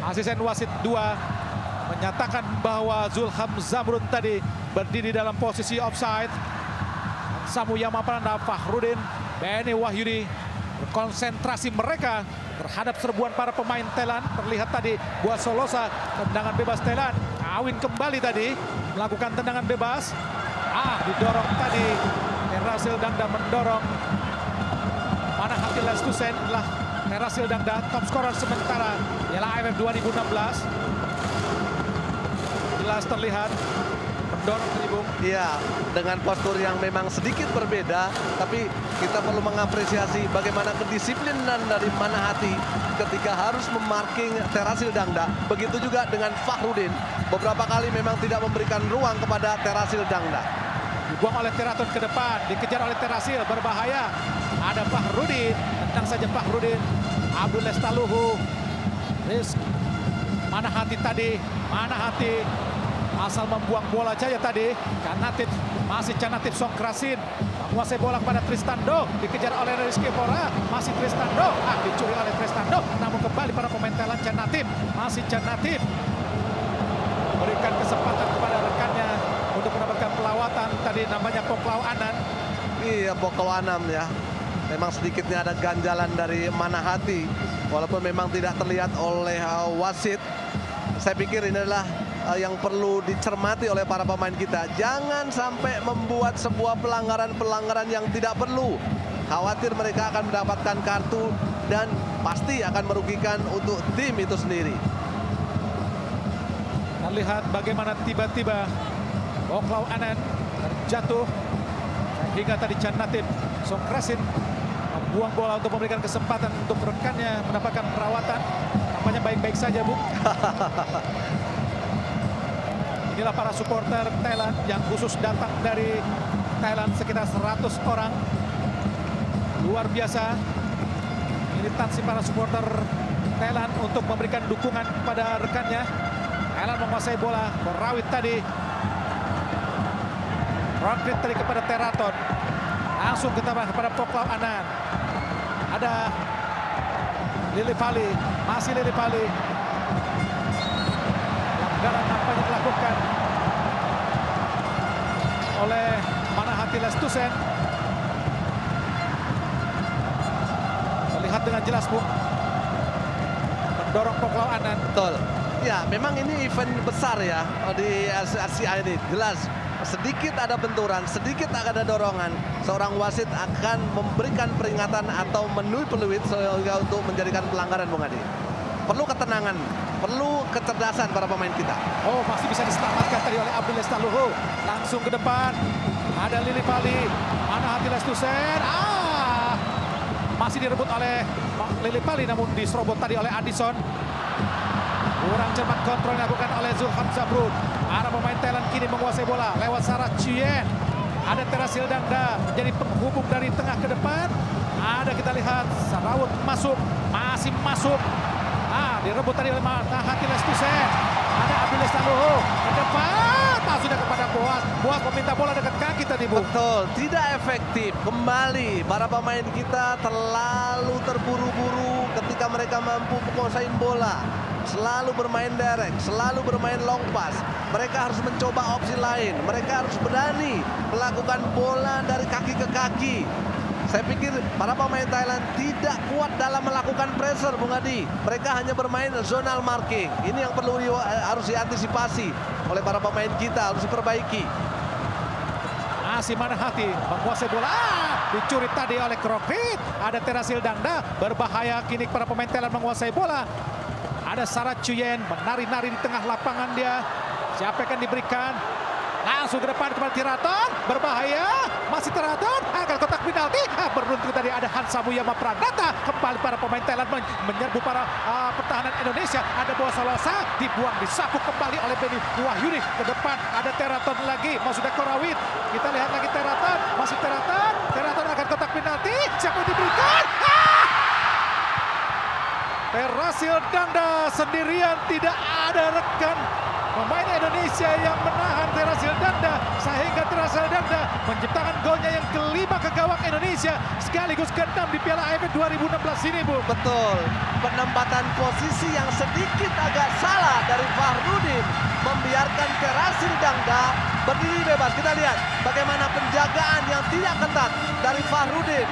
asisten wasit 2 menyatakan bahwa Zulham Zamrud tadi berdiri dalam posisi offside. Samu Yamaprana, Fahrudin, Benny Wahyudi konsentrasi mereka terhadap serbuan para pemain Thailand. Terlihat tadi Boa Solosa, tendangan bebas Thailand. Kawin kembali tadi melakukan tendangan bebas. Didorong tadi. Terasil Dangda mendorong Manahati Lestusen. Adalah Terasil Dangda top scorer sementara Piala AFF 2016. Jelas terlihat mendorong tadi, Bung. Iya, dengan postur yang memang sedikit berbeda, tapi kita perlu mengapresiasi bagaimana kedisiplinan dari Manahati ketika harus memarking Terasil Dangda. Begitu juga dengan Fahrudin. Beberapa kali memang tidak memberikan ruang kepada Terasil Dangda. Dibuang oleh Teraton ke depan, dikejar oleh Terasil, berbahaya. Ada Fahrudin, tendang saja Fahrudin. Abdul Lestaluhu, Manahati tadi, Manahati asal membuang bola saja tadi. Canatif, masih Canatif Songkrasin menguasai bola kepada Tristando, dikejar oleh Rizky Pora, masih Tristando, dicuri oleh Tristando, namun kembali para pemain Thailand. Canatif, masih Canatif berikan kesempatan kepada rekannya untuk mendapatkan pelawatan, tadi namanya Poklao Anand. Iya, Poklao Anand ya. Memang sedikitnya ada ganjalan dari Manahati, walaupun memang tidak terlihat oleh wasit. Saya pikir ini adalah yang perlu dicermati oleh para pemain kita. Jangan sampai membuat sebuah pelanggaran-pelanggaran yang tidak perlu. Khawatir mereka akan mendapatkan kartu dan pasti akan merugikan untuk tim itu sendiri. Kita lihat bagaimana tiba-tiba Poklao Anand terjatuh hingga tadi Canatif Songkrasin membuang bola untuk memberikan kesempatan untuk rekannya mendapatkan perawatan. Tampaknya baik-baik saja, Bu. Inilah para supporter Thailand yang khusus datang dari Thailand, sekitar 100 orang. Luar biasa militansi para supporter Thailand untuk memberikan dukungan kepada rekannya. Thailand menguasai bola, Korawit tadi. Rockrit tadi kepada Teraton. Langsung kepada Poklao Anand. Ada Lillipali, masih Lillipali. Pelanggaran nampaknya dilakukan oleh Manahati Lestusen. Terlihat dengan jelas, Bu, mendorong Poklao Anand. Betul. Ya, memang ini event besar ya di Asia ini. Jelas sedikit ada benturan, sedikit ada dorongan, seorang wasit akan memberikan peringatan atau menui peluit sehingga untuk menjadikan pelanggaran, Bung Adi. Perlu ketenangan, perlu kecerdasan para pemain kita. Oh, masih bisa diselamatkan tadi oleh Abdul Lestaluhu. Langsung ke depan. Ada Lillipali. Manahati Lestusen. Masih direbut oleh Lillipali, namun diserobot tadi oleh Addison. Kurang cermat kontrol dilakukan oleh Zulham Zabrun. Para pemain Thailand kini menguasai bola lewat Sarah Chien. Ada Terasil Dangda jadi penghubung dari tengah ke depan. Ada, kita lihat Sarawut masuk, masih masuk. Direbut tadi oleh Manahati Lestusen. Ada Abdul Lestaluhu ke depan. Sudah kepada Boas. Boas meminta bola dekat kaki tadi, Bu. Betul, tidak efektif. Kembali para pemain kita terlalu terburu-buru ketika mereka mampu menguasai bola. Selalu bermain direct, selalu bermain long pass. Mereka harus mencoba opsi lain. Mereka harus berani melakukan bola dari kaki ke kaki. Saya pikir para pemain Thailand tidak kuat dalam melakukan pressure, Bung Adi. Mereka hanya bermain zonal marking. Ini yang perlu harus diantisipasi oleh para pemain kita, harus diperbaiki. Masih Manahati menguasai bola. Dicuri tadi oleh Krokrit. Ada Terasil Dangda. Berbahaya kini para pemain Thailand menguasai bola. Ada Sarah Chuyen menari-nari di tengah lapangan dia. Siapa yang akan diberikan? Langsung ke depan kepada Teraton. Berbahaya. Masih Teraton. Angkat kotak penalti. Beruntung tadi ada Hansa Muyama Pranata. Kembali para pemain Thailand menyerbu para pertahanan Indonesia. Ada Boa Salosa. Dibuang, disapu kembali oleh Beni Wahyudi. Ke depan ada Teraton lagi. Maksudnya Korawit. Kita lihat lagi Teraton. Masih Teraton. Teraton akan kotak penalti. Siapa yang diberikan? Terasil Dangda sendirian, tidak ada rekan pemain Indonesia yang menahan Terasil Dangda, sehingga Terasil Dangda menciptakan golnya yang kelima ke gawang Indonesia sekaligus ke-6 di Piala AFF 2016 ini, Bu. Betul, penempatan posisi yang sedikit agak salah dari Fahrudin membiarkan Terasil Dangda berdiri bebas. Kita lihat bagaimana penjagaan yang tidak ketat dari Fahrudin,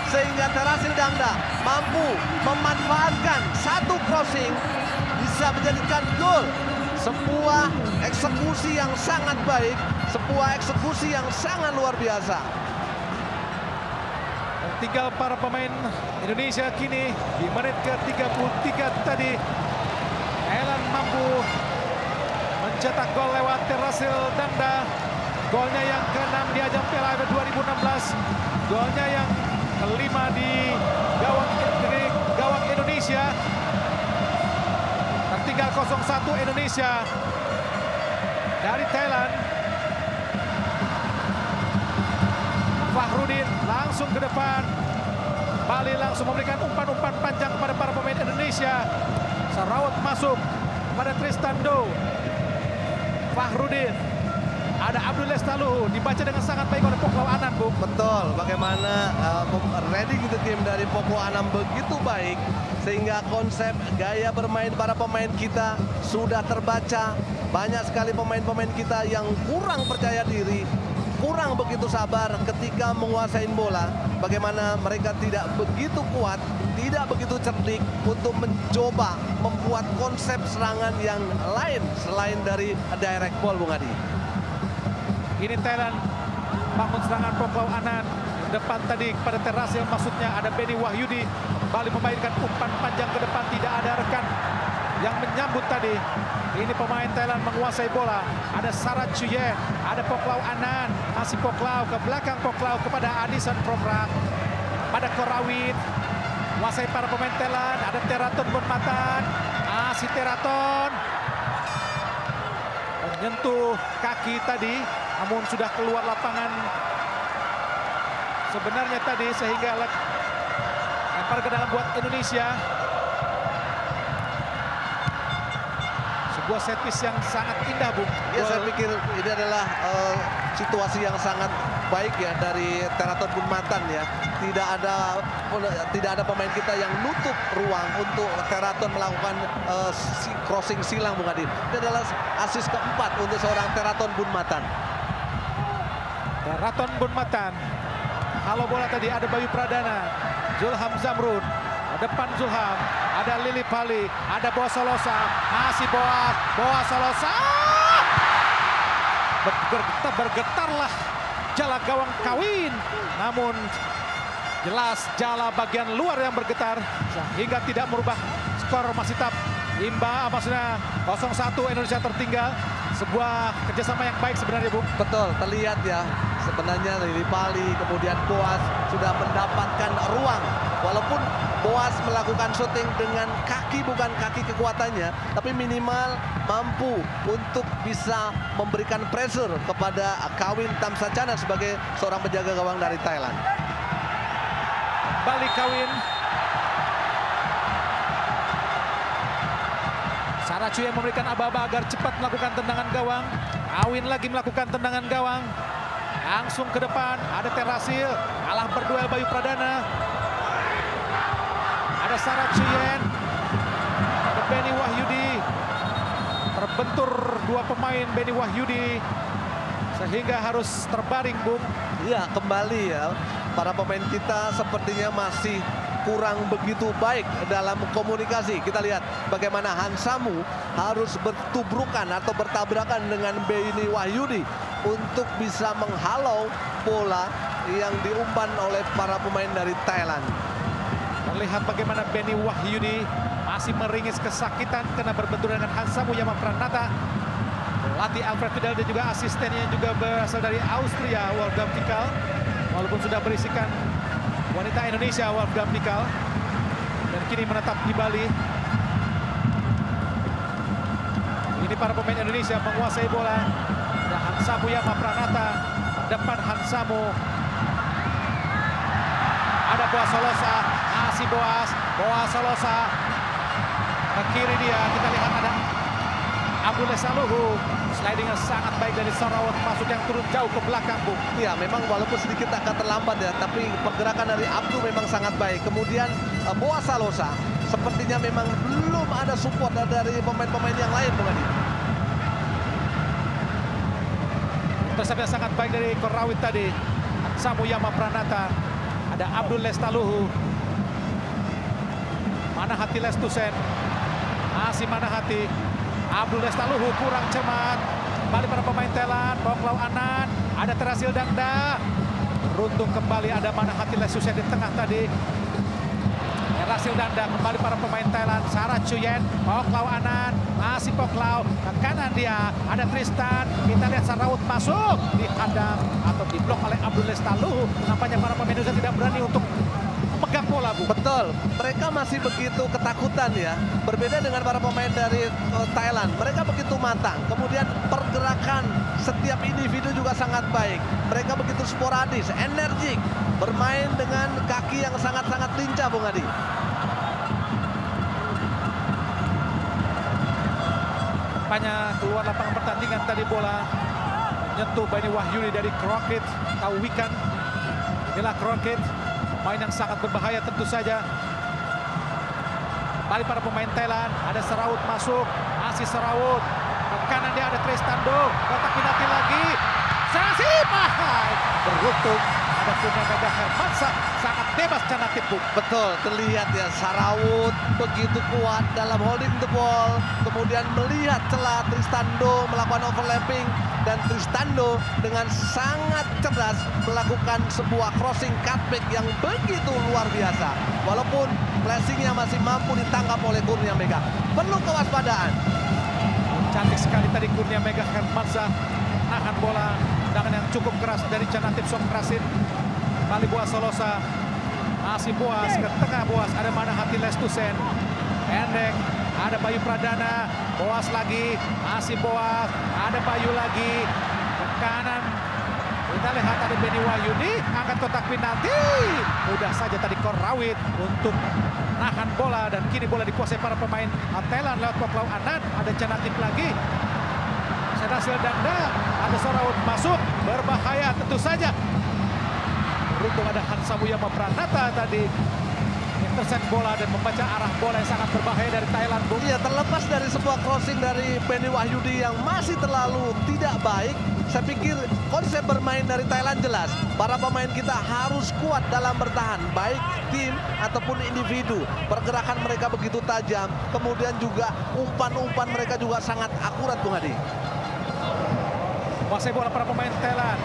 sehingga Terasil Dangda mampu memanfaatkan satu crossing bisa menjadikan gol. Sebuah eksekusi yang sangat baik, sebuah eksekusi yang sangat luar biasa. Tinggal para pemain Indonesia kini di menit ke-33 tadi. Thailand mampu mencetak gol lewat Terasil Dangda. Golnya yang ke-6 di ajang Piala AFF 2016. Golnya yang kelima di gawang Indonesia. Tertinggal 0-1 Indonesia dari Thailand. Fahrudin langsung ke depan. Bali langsung memberikan umpan-umpan panjang kepada para pemain Indonesia. Sarawut masuk pada Tristando. Fahrudin. Ada Abdul Lestaluhu, dibaca dengan sangat baik oleh Poklau Anand, Bung. Betul, bagaimana reading the game dari Poklau Anand begitu baik sehingga konsep gaya bermain para pemain kita sudah terbaca. Banyak sekali pemain-pemain kita yang kurang percaya diri, kurang begitu sabar ketika menguasai bola. Bagaimana mereka tidak begitu kuat, tidak begitu cerdik untuk mencoba membuat konsep serangan yang lain selain dari direct ball, Bung Adi. Ini Thailand bangun serangan Poklau Anand. Depan tadi kepada Terasil, maksudnya ada Benny Wahyudi. Kembali memainkan umpan panjang ke depan, tidak ada rekan yang menyambut tadi. Ini pemain Thailand menguasai bola. Ada Sarat Chuyen, ada Poklau Anand. Masih Poklau ke belakang, Poklau kepada Adison Promrak. Pada Korawit. Menguasai para pemain Thailand. Ada Teraton Bonmatan. Masih Teraton. Menyentuh kaki tadi. Namun sudah keluar lapangan sebenarnya tadi, sehingga lempar ke dalam buat Indonesia. Sebuah set piece yang sangat indah, Bung. Ya, saya pikir ini adalah situasi yang sangat baik ya dari Teraton Bonmatan ya. Tidak ada pemain kita yang nutup ruang untuk Teraton melakukan crossing silang, Bung Adi. Ini adalah asis keempat untuk seorang Teraton Bonmatan. Teraton Bonmatan. Halo bola tadi ada Bayu Pradana, Zulham Zamrun, depan Zulham, ada Lili Pali, ada Boas Solosa, masih Boas Solosa. Bergetarlah jala gawang Kawin, namun jelas jala bagian luar yang bergetar sehingga tidak merubah skor. Masih tetap imbang, maksudnya 0-1 Indonesia tertinggal. Sebuah kerjasama yang baik sebenarnya, Bung. Betul, terlihat ya. Sebenarnya Lili Pali, kemudian Boas sudah mendapatkan ruang. Walaupun Boas melakukan shooting dengan kaki, bukan kaki kekuatannya, tapi minimal mampu untuk bisa memberikan pressure kepada Kawin Tamsacana sebagai seorang penjaga gawang dari Thailand. Balik Kawin. Saracu yang memberikan aba-aba agar cepat melakukan tendangan gawang. Awin lagi melakukan tendangan gawang. Langsung ke depan, ada Terasil, kalah berduel Bayu Pradana. Ada Saracu, ada Benny Wahyudi. Terbentur dua pemain Benny Wahyudi sehingga harus terbaring, Bung. Ya, kembali ya. Para pemain kita sepertinya masih kurang begitu baik dalam komunikasi. Kita lihat bagaimana Hansamu harus bertubrukan atau bertabrakan dengan Benny Wahyudi untuk bisa menghalau bola yang diumpan oleh para pemain dari Thailand. Terlihat bagaimana Benny Wahyudi masih meringis kesakitan karena berbenturan dengan Hansamu Yamapranata. Pelatih Alfred Fidel dan juga asistennya juga berasal dari Austria, Wolfgang Pikal. Walaupun sudah berisikan wanita Indonesia, Wolfgang Pikal, dan kini menetap di Bali. Ini para pemain Indonesia menguasai bola. Ada Hansamu Yamapranata, depan Hansamu. Ada Boas Solosa, masih Boas Solosa. Ke kiri dia, kita lihat ada Abdul Lestaluhu. Slidingnya sangat baik dari Sarawat, masuk yang turun jauh ke belakang, Bung. Ya, memang walaupun sedikit agak terlambat ya, tapi pergerakan dari Abdul memang sangat baik. Kemudian Boas Solosa sepertinya memang belum ada support dari pemain-pemain yang lain, Bung Adi. Intercept yang sangat baik dari Korawit tadi. Hansamu Yamapranata. Ada Abdul Lestaluhu. Manahati Lestusen. Masih Manahati. Abdul Lestaluhu kurang cermat. Kembali para pemain Thailand. Poklau Anand. Ada Terasil Dangda. Beruntung kembali ada Manahati Lestusen di tengah tadi. Terasil Dangda. Kembali para pemain Thailand. Sarat Chuyen. Poklau Anand. Masih Poklau. Ke kanan dia. Ada Tristan. Kita lihat Sarawut masuk. Dihadang atau diblok oleh Abdul Lestaluhu. Nampaknya para pemain Indonesia tidak berani untuk megang bola, Bu. Betul, mereka masih begitu ketakutan ya. Berbeda dengan para pemain dari Thailand, mereka begitu matang. Kemudian pergerakan setiap individu juga sangat baik. Mereka begitu sporadis, energik, bermain dengan kaki yang sangat-sangat lincah, Bung Adi. Nampaknya keluar lapangan pertandingan tadi bola menyentuh Beni Wahyudi dari Crockett Wikan. Inilah Crockett, main yang sangat berbahaya tentu saja. Balik para pemain Thailand, ada Seraut masuk, masih Seraut. Ke kanan dia ada Tristando, kotak penalti lagi. Sasip, beruntung ada Kurnia Mega Hermansyah, sangat bebas Canatip. Betul, terlihat ya Saraut begitu kuat dalam holding the ball. Kemudian melihat celah Tristando melakukan overlapping. Dan Tristando dengan sangat cerdas melakukan sebuah crossing cutback yang begitu luar biasa. Walaupun flashingnya masih mampu ditangkap oleh Kurnia Mega. Perlu kewaspadaan. Cantik sekali tadi Kurnia Mega Hermansyah. Nahan bola, tendangan yang cukup keras dari Canatip Songkrasin. Kali Boas Solosa. Masih Boas ke tengah Boas. Ada Manahati Lestusen. Pendek. Ada Bayu Pradana, Boas lagi, masih Boas, ada Bayu lagi, ke kanan. Kita lihat ada Beni Wahyudi, angkat kotak penalti. Mudah saja tadi Korawit untuk nahan bola dan kini bola dikuasai para pemain Thailand lewat Poklau Anand. Ada Canatip lagi. Sedasil Dangda, ada Soraut masuk, berbahaya tentu saja. Beruntung ada Hansa Muyama Pranata tadi. Intercept bola dan membaca arah bola yang sangat berbahaya dari Thailand, Bung. Iya, terlepas dari sebuah crossing dari Beni Wahyudi yang masih terlalu tidak baik, saya pikir konsep bermain dari Thailand jelas. Para pemain kita harus kuat dalam bertahan, baik tim ataupun individu. Pergerakan mereka begitu tajam, kemudian juga umpan-umpan mereka juga sangat akurat, Bung Hadi. Kuasai bola para pemain Thailand.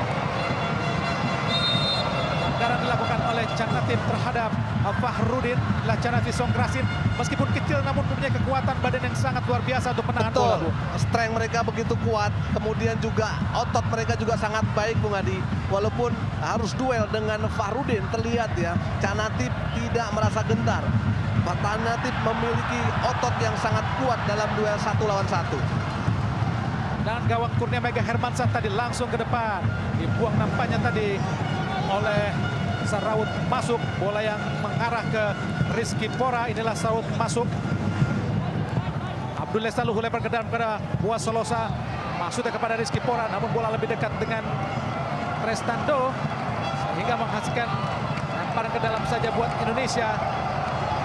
Pelanggaran dilakukan oleh Canatip terhadap Fahrudin. Canatip Songkrasin meskipun kecil namun punya kekuatan badan yang sangat luar biasa untuk menahan bola. Betul, strength mereka begitu kuat, kemudian juga otot mereka juga sangat baik, Bung Hadi. Walaupun harus duel dengan Fahrudin, terlihat ya Canatip tidak merasa gentar. Canatip memiliki otot yang sangat kuat dalam duel 1 lawan 1. Dan gawang Kurnia Mega Hermansyah tadi langsung ke depan. Dibuang nampaknya tadi oleh Saraut masuk. Bola yang mengarah ke Rizky Pora. Inilah Saraut masuk. Abdul Lestaluhu lebar ke dalam kepada Boas Solosa. Maksudnya kepada Rizky Pora. Namun bola lebih dekat dengan Tristando. Sehingga menghasilkan lemparan ke dalam saja buat Indonesia.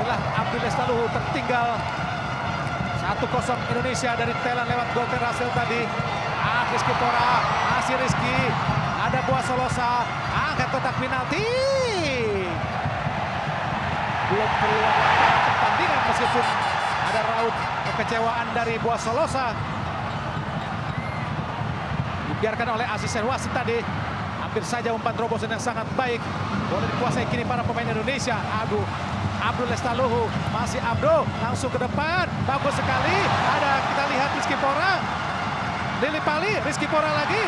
Inilah Abdul Lestaluhu tertinggal 1-0 Indonesia dari Thailand lewat gol berhasil tadi. Rizky Pora, masih Rizky. Ada Boas Solosa, angkat kotak penalti. Belum keluar lapangan pertandingan meskipun ada raut kekecewaan dari Boas Solosa. Dibiarkan oleh asisten wasit tadi. Hampir saja umpan terobosan yang sangat baik. Bola dikuasai kini para pemain Indonesia. Aduh. Abdul Lestaluhu, masih Abdo, langsung ke depan, bagus sekali. Ada kita lihat Rizky Pora, Lili Pali, Rizky Pora lagi.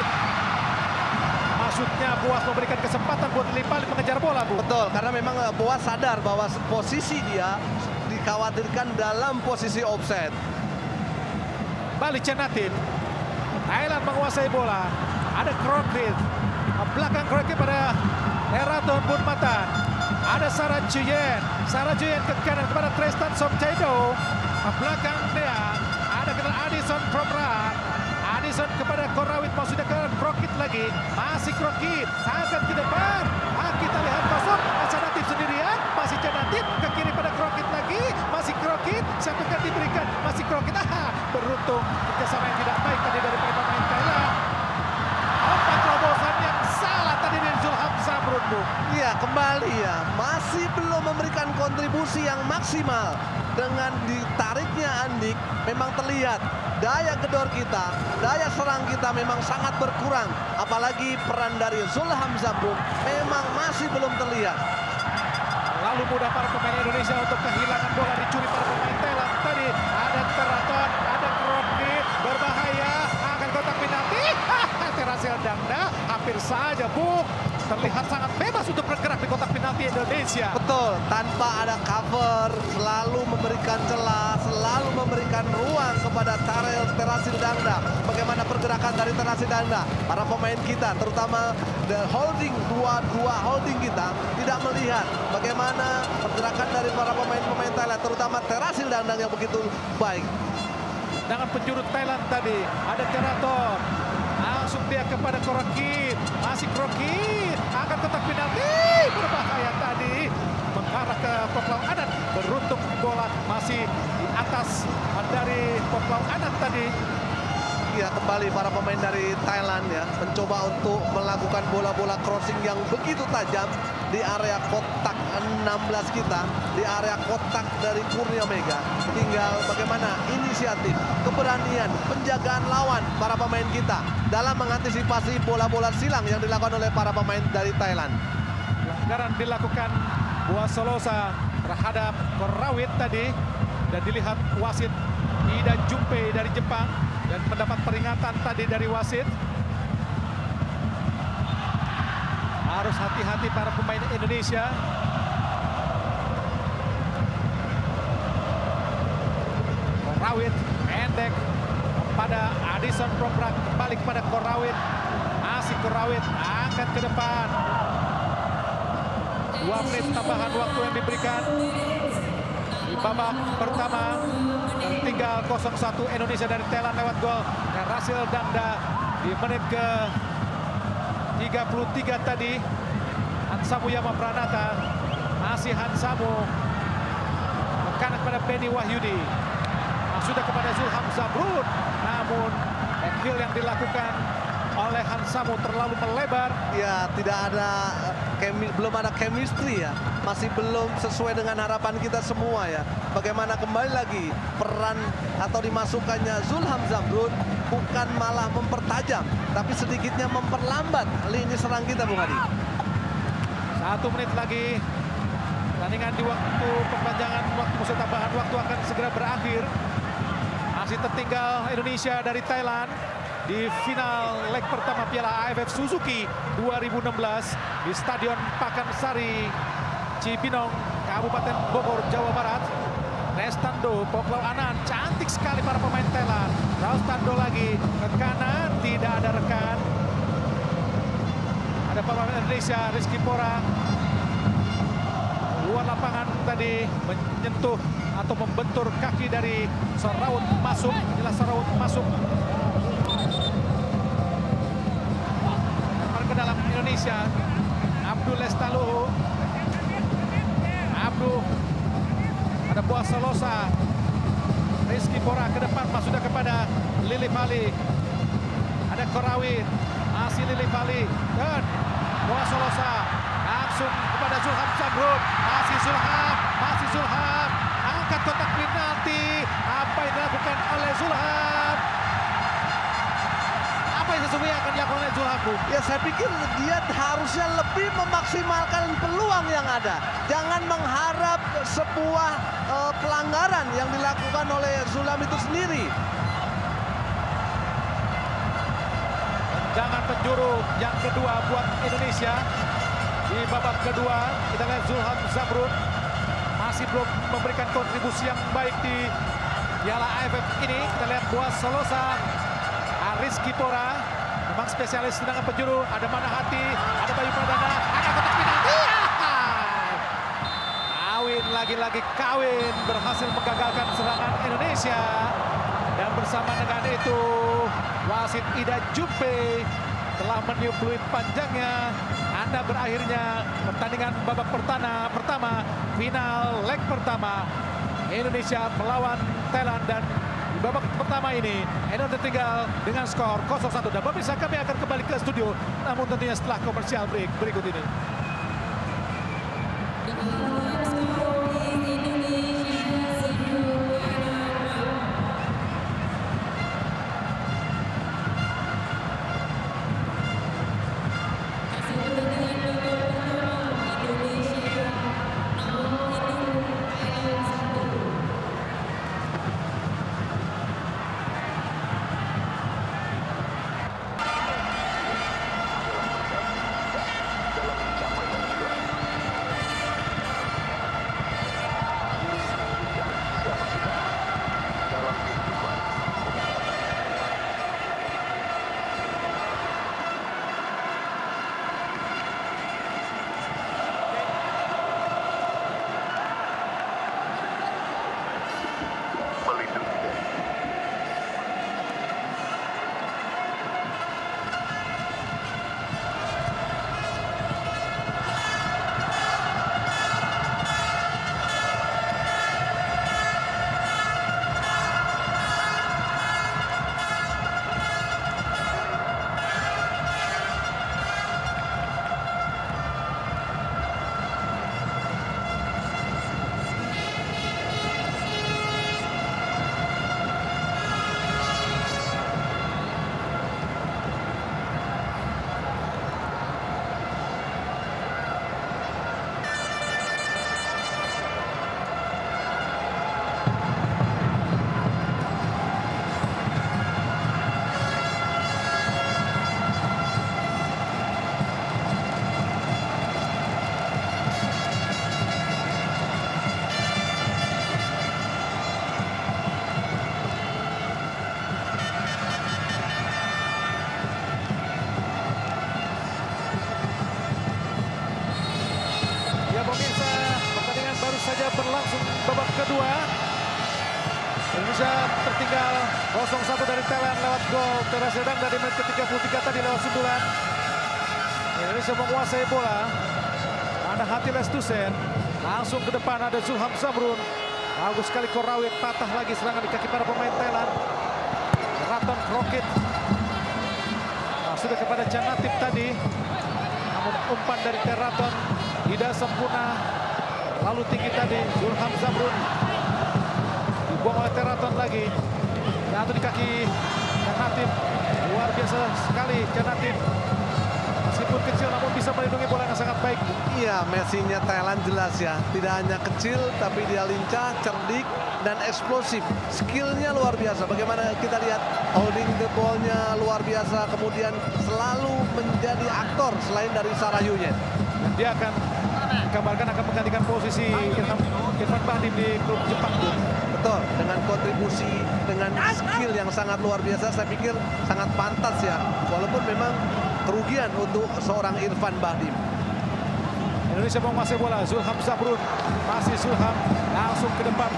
Maksudnya Boas memberikan kesempatan buat Lili Pali mengejar bola, Bu. Betul, karena memang Boas sadar bahwa posisi dia dikhawatirkan dalam posisi offside. Balik Canatip, Thailand menguasai bola. Ada Crockett, belakang Crockett pada Eraton Bunmatan. Ada Sarah Juyen ke kanan kepada Tristan Somchaido. Belakang dia ada kepada Addison Propra. Addison kepada Korawit, maksudnya ke Crockett lagi. Masih Crockett, angkat ke depan. Kita lihat kosong, Canatip sendirian. Masih Canatip ke kiri pada Crockett lagi. Masih Crockett, siapa yang diberikan? Masih Crockett. Beruntung kerjasama yang tidak baik tadi dari pemain Thailand. Umpan terobosan yang salah tadi dari Zulham Zamrun, Bu. Iya, kembali ya, masih belum memberikan kontribusi yang maksimal. Dengan ditariknya Andik, memang terlihat daya gedor kita, daya serang kita memang sangat berkurang. Apalagi peran dari Zulham Zamrun memang masih belum terlihat. Lalu mudah para pemain Indonesia untuk kehilangan bola, dicuri para pemain Thailand. Tadi ada Teraton, ada Crockett, berbahaya, akan kotak penalti. Terasil Dangda hampir saja, Bu. Terlihat sangat bebas untuk bergerak di kotak penalti Indonesia. Betul, tanpa ada cover, selalu memberikan celah, selalu memberikan ruang kepada Terasil Dangda. Bagaimana pergerakan dari Terasil Dangda? Para pemain kita, terutama the holding, dua holding kita, tidak melihat bagaimana pergerakan dari para pemain-pemain Thailand, terutama Terasil Dangda yang begitu baik. Tendangan penjuru Thailand tadi. Ada Teraton. Langsung dia kepada Korokit. Masih Korokit. Angkat kotak penalti. Berbahaya tadi. Mengarah ke Poklau Anand. Beruntung bola masih di atas dari Poklau Anand tadi. Ya, kembali para pemain dari Thailand ya mencoba untuk melakukan bola-bola crossing yang begitu tajam di area kotak 16 kita, di area kotak dari Kurnia Mega. Tinggal bagaimana inisiatif, keberanian, penjagaan lawan para pemain kita dalam mengantisipasi bola-bola silang yang dilakukan oleh para pemain dari Thailand. Pelanggaran dilakukan Buasolosa terhadap Korawit tadi, dan dilihat wasit Ida Jumpe dari Jepang dan mendapat peringatan tadi dari wasit. Harus hati-hati para pemain Indonesia. Korawit pendek pada Addison Proprak, kembali kepada Korawit. Masih Korawit, angkat ke depan. 2 menit tambahan waktu yang diberikan di babak pertama. Tinggal 0-1 Indonesia dari Thailand lewat gol Rasil Dangda di menit ke 33 tadi. Hansamu Yama Pranata, masih Hansamu kanan pada Benny Wahyudi, sudah kepada Zulham Zamrud, namun backhill yang dilakukan oleh Hansamu terlalu melebar. Ya, tidak ada belum ada chemistry ya, masih belum sesuai dengan harapan kita semua ya. Bagaimana kembali lagi peran atau dimasukkannya Zulham Zamrud bukan malah mempertajam, tapi sedikitnya memperlambat lini serang kita, Bung Hadi. 1 menit lagi pertandingan di waktu perpanjangan waktu musim tambahan waktu akan segera berakhir. Masih tertinggal Indonesia dari Thailand di final leg pertama Piala AFF Suzuki 2016 di Stadion Pakansari, Cibinong, Kabupaten Bogor, Jawa Barat. Restando, Poklau Anand, cantik sekali para pemain Thailand. Restando lagi ke kanan, tidak ada rekan. Ada pemain Indonesia, Rizky Pora. Luar lapangan tadi menyentuh atau membentur kaki dari Soraut masuk. Inilah Soraut masuk. Ke dalam Indonesia, Abdul Lestaluhu. Abdul, ada Buasolosa. Rizky Pora ke depan, sudah kepada Lili Pali. Ada Korawit, masih Lili Pali. Dan Buasolosa langsung kepada Zulham Zamrud. Masih Zulham. Angkat kotak penalti. Apa yang dilakukan oleh Zulham? Apa yang sesungguhnya akan dilakukan oleh Zulham? Ya, saya pikir dia harusnya lebih memaksimalkan peluang yang ada. Jangan mengharap sebuah pelanggaran yang dilakukan oleh Zulham itu sendiri. Tendangan penjuru yang kedua buat Indonesia di babak kedua. Kita lihat Zulham Zamrud masih belum memberikan kontribusi yang baik di Piala AFF ini. Kita lihat Buasolosa, Rizky Pora, memang spesialis tendangan penjuru. Ada Manahati, ada Bayu Pradana, ada kotak penalti. Lagi-lagi Kawin berhasil menggagalkan serangan Indonesia. Dan bersama dengan itu wasit Ida Jumpe telah meniup peluit panjangnya. Anda berakhirnya pertandingan babak pertama final leg pertama Indonesia melawan Thailand. Dan di babak pertama ini Indonesia tertinggal dengan skor 0-1. Dan pemirsa, kami akan kembali ke studio, namun tentunya setelah komersial break berikut ini. babak kedua. Indonesia tertinggal 0-1 dari Thailand lewat gol Terasil Dang dari menit ke-33 tadi lewat sundulan. Indonesia menguasai bola. Ada Hati Lestusen. Langsung ke depan ada Zulham Zamrun. Bagus sekali Korawit, patah lagi serangan di kaki para pemain Thailand. Raton Krokit. Nah, sudah kepada Canatip tadi. Namun umpan dari Teraton tidak sempurna. Lalu tinggi tadi Zulham Zamrun. Dibuang oleh Teraton lagi. Jatuh di kaki Canatip. Luar biasa sekali Canatip. Meskipun kecil namun bisa melindungi bola dengan sangat baik. Iya, Messi-nya Thailand jelas ya. Tidak hanya kecil, tapi dia lincah, cerdik, dan eksplosif. Skillnya luar biasa. Bagaimana kita lihat holding the ball-nya luar biasa. Kemudian selalu menjadi aktor selain dari Sarayunya. Dan dia akan dikabarkan akan menggantikan posisi Irfan Bahdim di klub Jepang. Betul, dengan kontribusi, dengan skill yang sangat luar biasa, saya pikir sangat pantas ya. Walaupun memang kerugian untuk seorang Irfan Bahdim. Indonesia menguasai bola, Zulham Zamrun. Masih Zulham, langsung ke depan.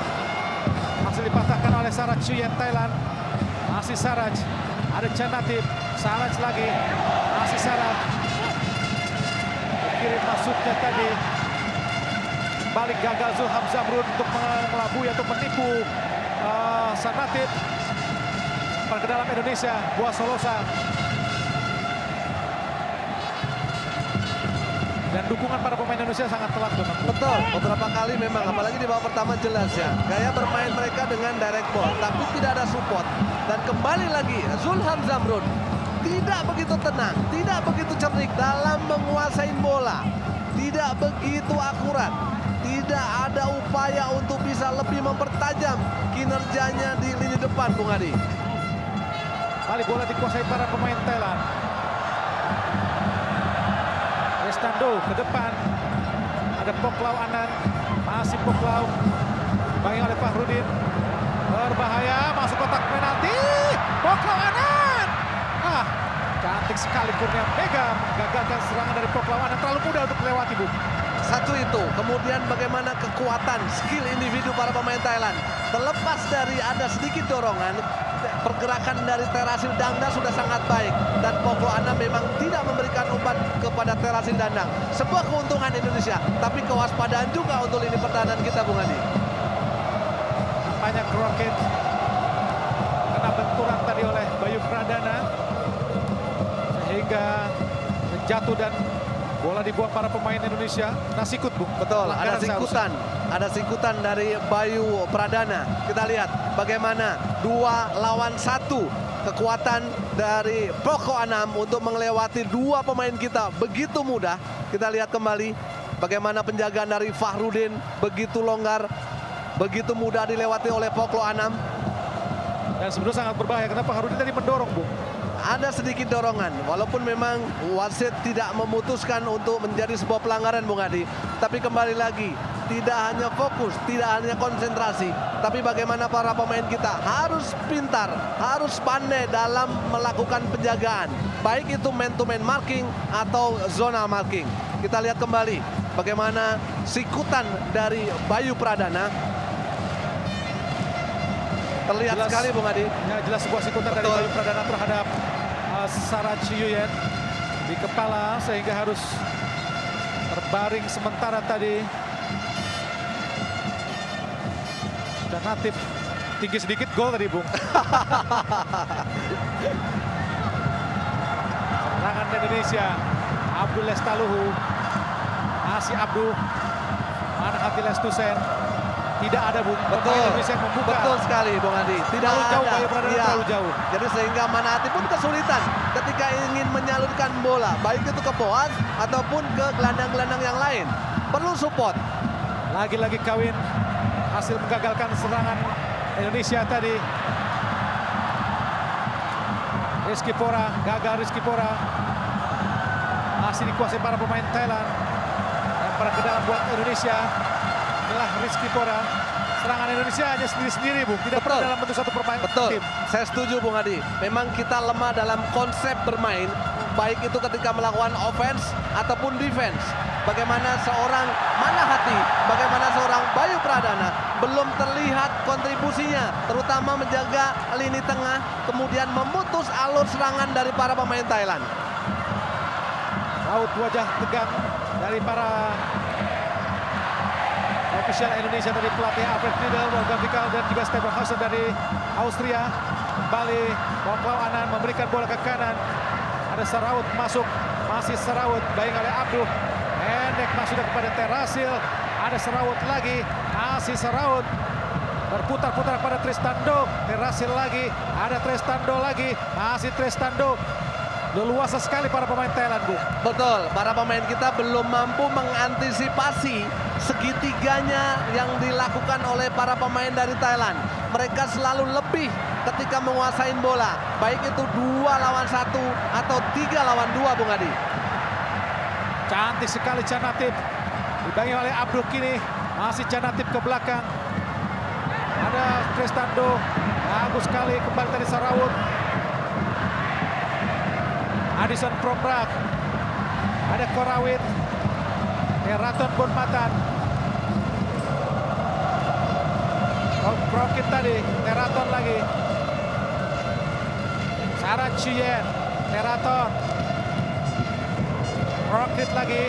Masih dipatahkan oleh Saraj Chuyen Thailand. Masih Saraj, ada Canatip. Saraj lagi, masih Saraj. Kirim masuknya tadi. Balik gagal Zulham Zamrun untuk mengelabui atau menipu Canatip. Ke dalam Indonesia, Buah Solosa. Dan dukungan para pemain Indonesia sangat telat. Betul, beberapa kali memang, apalagi di babak pertama jelas ya. Gaya bermain mereka dengan direct ball, tapi tidak ada support. Dan kembali lagi, Zulham Zamrun tidak begitu tenang, tidak begitu cerdik dalam menguasai bola. Tidak begitu akurat. Tidak ada upaya untuk bisa lebih mempertajam kinerjanya di lini depan, Bung Adi. Balik bola dikuasai para pemain Thailand. Restando ke depan. Ada Poklau Anan. Masih Poklau. Dibangi oleh Fahrudin. Berbahaya. Masuk kotak penalti. Poklau Anan. Cantik sekali Kurnia Mega menggagalkan serangan dari Poklau Anan. Terlalu mudah untuk melewati, Bu. Satu itu, kemudian bagaimana kekuatan, skill individu para pemain Thailand. Terlepas dari ada sedikit dorongan, pergerakan dari Terasil Dangda sudah sangat baik. Dan Poklo Anam memang tidak memberikan umpan kepada Terasil Dandang. Sebuah keuntungan Indonesia, tapi kewaspadaan juga untuk lini pertahanan kita, Bung Adi. Banyak Kroket. Kena benturan tadi oleh Bayu Pradana. Sehingga jatuh dan bola dibuang para pemain Indonesia. Nasikut, Bung. Betul, ada Pelanggaran singkutan. Ada singkutan dari Bayu Pradana. Kita lihat bagaimana 2 lawan 1 kekuatan dari Poko Anam untuk melewati 2 pemain kita begitu mudah. Kita lihat kembali bagaimana penjagaan dari Fahrudin begitu longgar, begitu mudah dilewati oleh Poklo Anam. Dan sebenarnya sangat berbahaya. Kenapa Fahrudin tadi mendorong, Bung? Ada sedikit dorongan, walaupun memang wasit tidak memutuskan untuk menjadi sebuah pelanggaran, Bung Adi. Tapi kembali lagi, tidak hanya fokus, tidak hanya konsentrasi, tapi bagaimana para pemain kita harus pintar, harus pandai dalam melakukan penjagaan. Baik itu man-to-man marking atau zonal marking. Kita lihat kembali bagaimana sikutan dari Bayu Pradana. Terlihat Jelas sekali, Bung Adi. Ya, jelas sebuah sikutan dari Bayu Pradana terhadap Saraj Chuyen di kepala sehingga harus terbaring sementara tadi. Dan Natif tinggi sedikit gol tadi, Bung. Serangan Indonesia. Abdul Lestaluhu. Masih Abdul. Mana Hati Lestusen. Tidak ada, Bung. Betul, Indonesia yang membuka. betul sekali, Bung Adi. Tidak Terlalu jauh, ada. Bayu Pradana Iya. terlalu jauh. Jadi sehingga Manati pun kesulitan ketika ingin menyalurkan bola, baik itu ke Boaz ataupun ke gelandang-gelandang yang lain. Perlu support. Lagi-lagi Kawin hasil menggagalkan serangan Indonesia tadi. Rizky Pora, gagal Rizky Pora. Masih dikuasai para pemain Thailand. Lempar ke dalam buat Indonesia. Adalah Rizky Pora. Serangan Indonesia hanya sendiri-sendiri, Bung. Tidak pernah dalam bentuk satu permain Betul, tim. saya setuju, Bung Adi. Memang kita lemah dalam konsep bermain, baik itu ketika melakukan offense ataupun defense. Bagaimana seorang Manahati, bagaimana seorang Bayu Pradana belum terlihat kontribusinya, terutama menjaga lini tengah, kemudian memutus alur serangan dari para pemain Thailand. Raut wajah tegang dari para ofisial Indonesia dari pelatih Alfred Riedel, Wolfgang Vikal dan juga Stefan Hauser dari Austria. Kembali Oklau Anand memberikan bola ke kanan. Ada Saraut masuk, masih Saraut bayang oleh Abduh. Pendek masuk kepada Terasil. Ada Saraut lagi, masih Saraut. Berputar-putar pada Tristando. Terasil lagi, ada Tristando lagi, masih Tristando. Leluasa sekali para pemain Thailand, Bu. Betul, para pemain kita belum mampu mengantisipasi segitiganya yang dilakukan oleh para pemain dari Thailand. Mereka selalu lebih ketika menguasai bola, baik itu 2 lawan 1 atau 3 lawan 2, Bung Adi. Cantik sekali Canatip. Dibangi oleh Abdul kini. Masih Canatip ke belakang. Ada Tristando. Bagus sekali kembali dari Saraut. Addison Promrak. Ada Korawit. Raton Bonmatan. Krokit tadi. Teraton lagi. Sarah Chien. Teraton. Krokit lagi.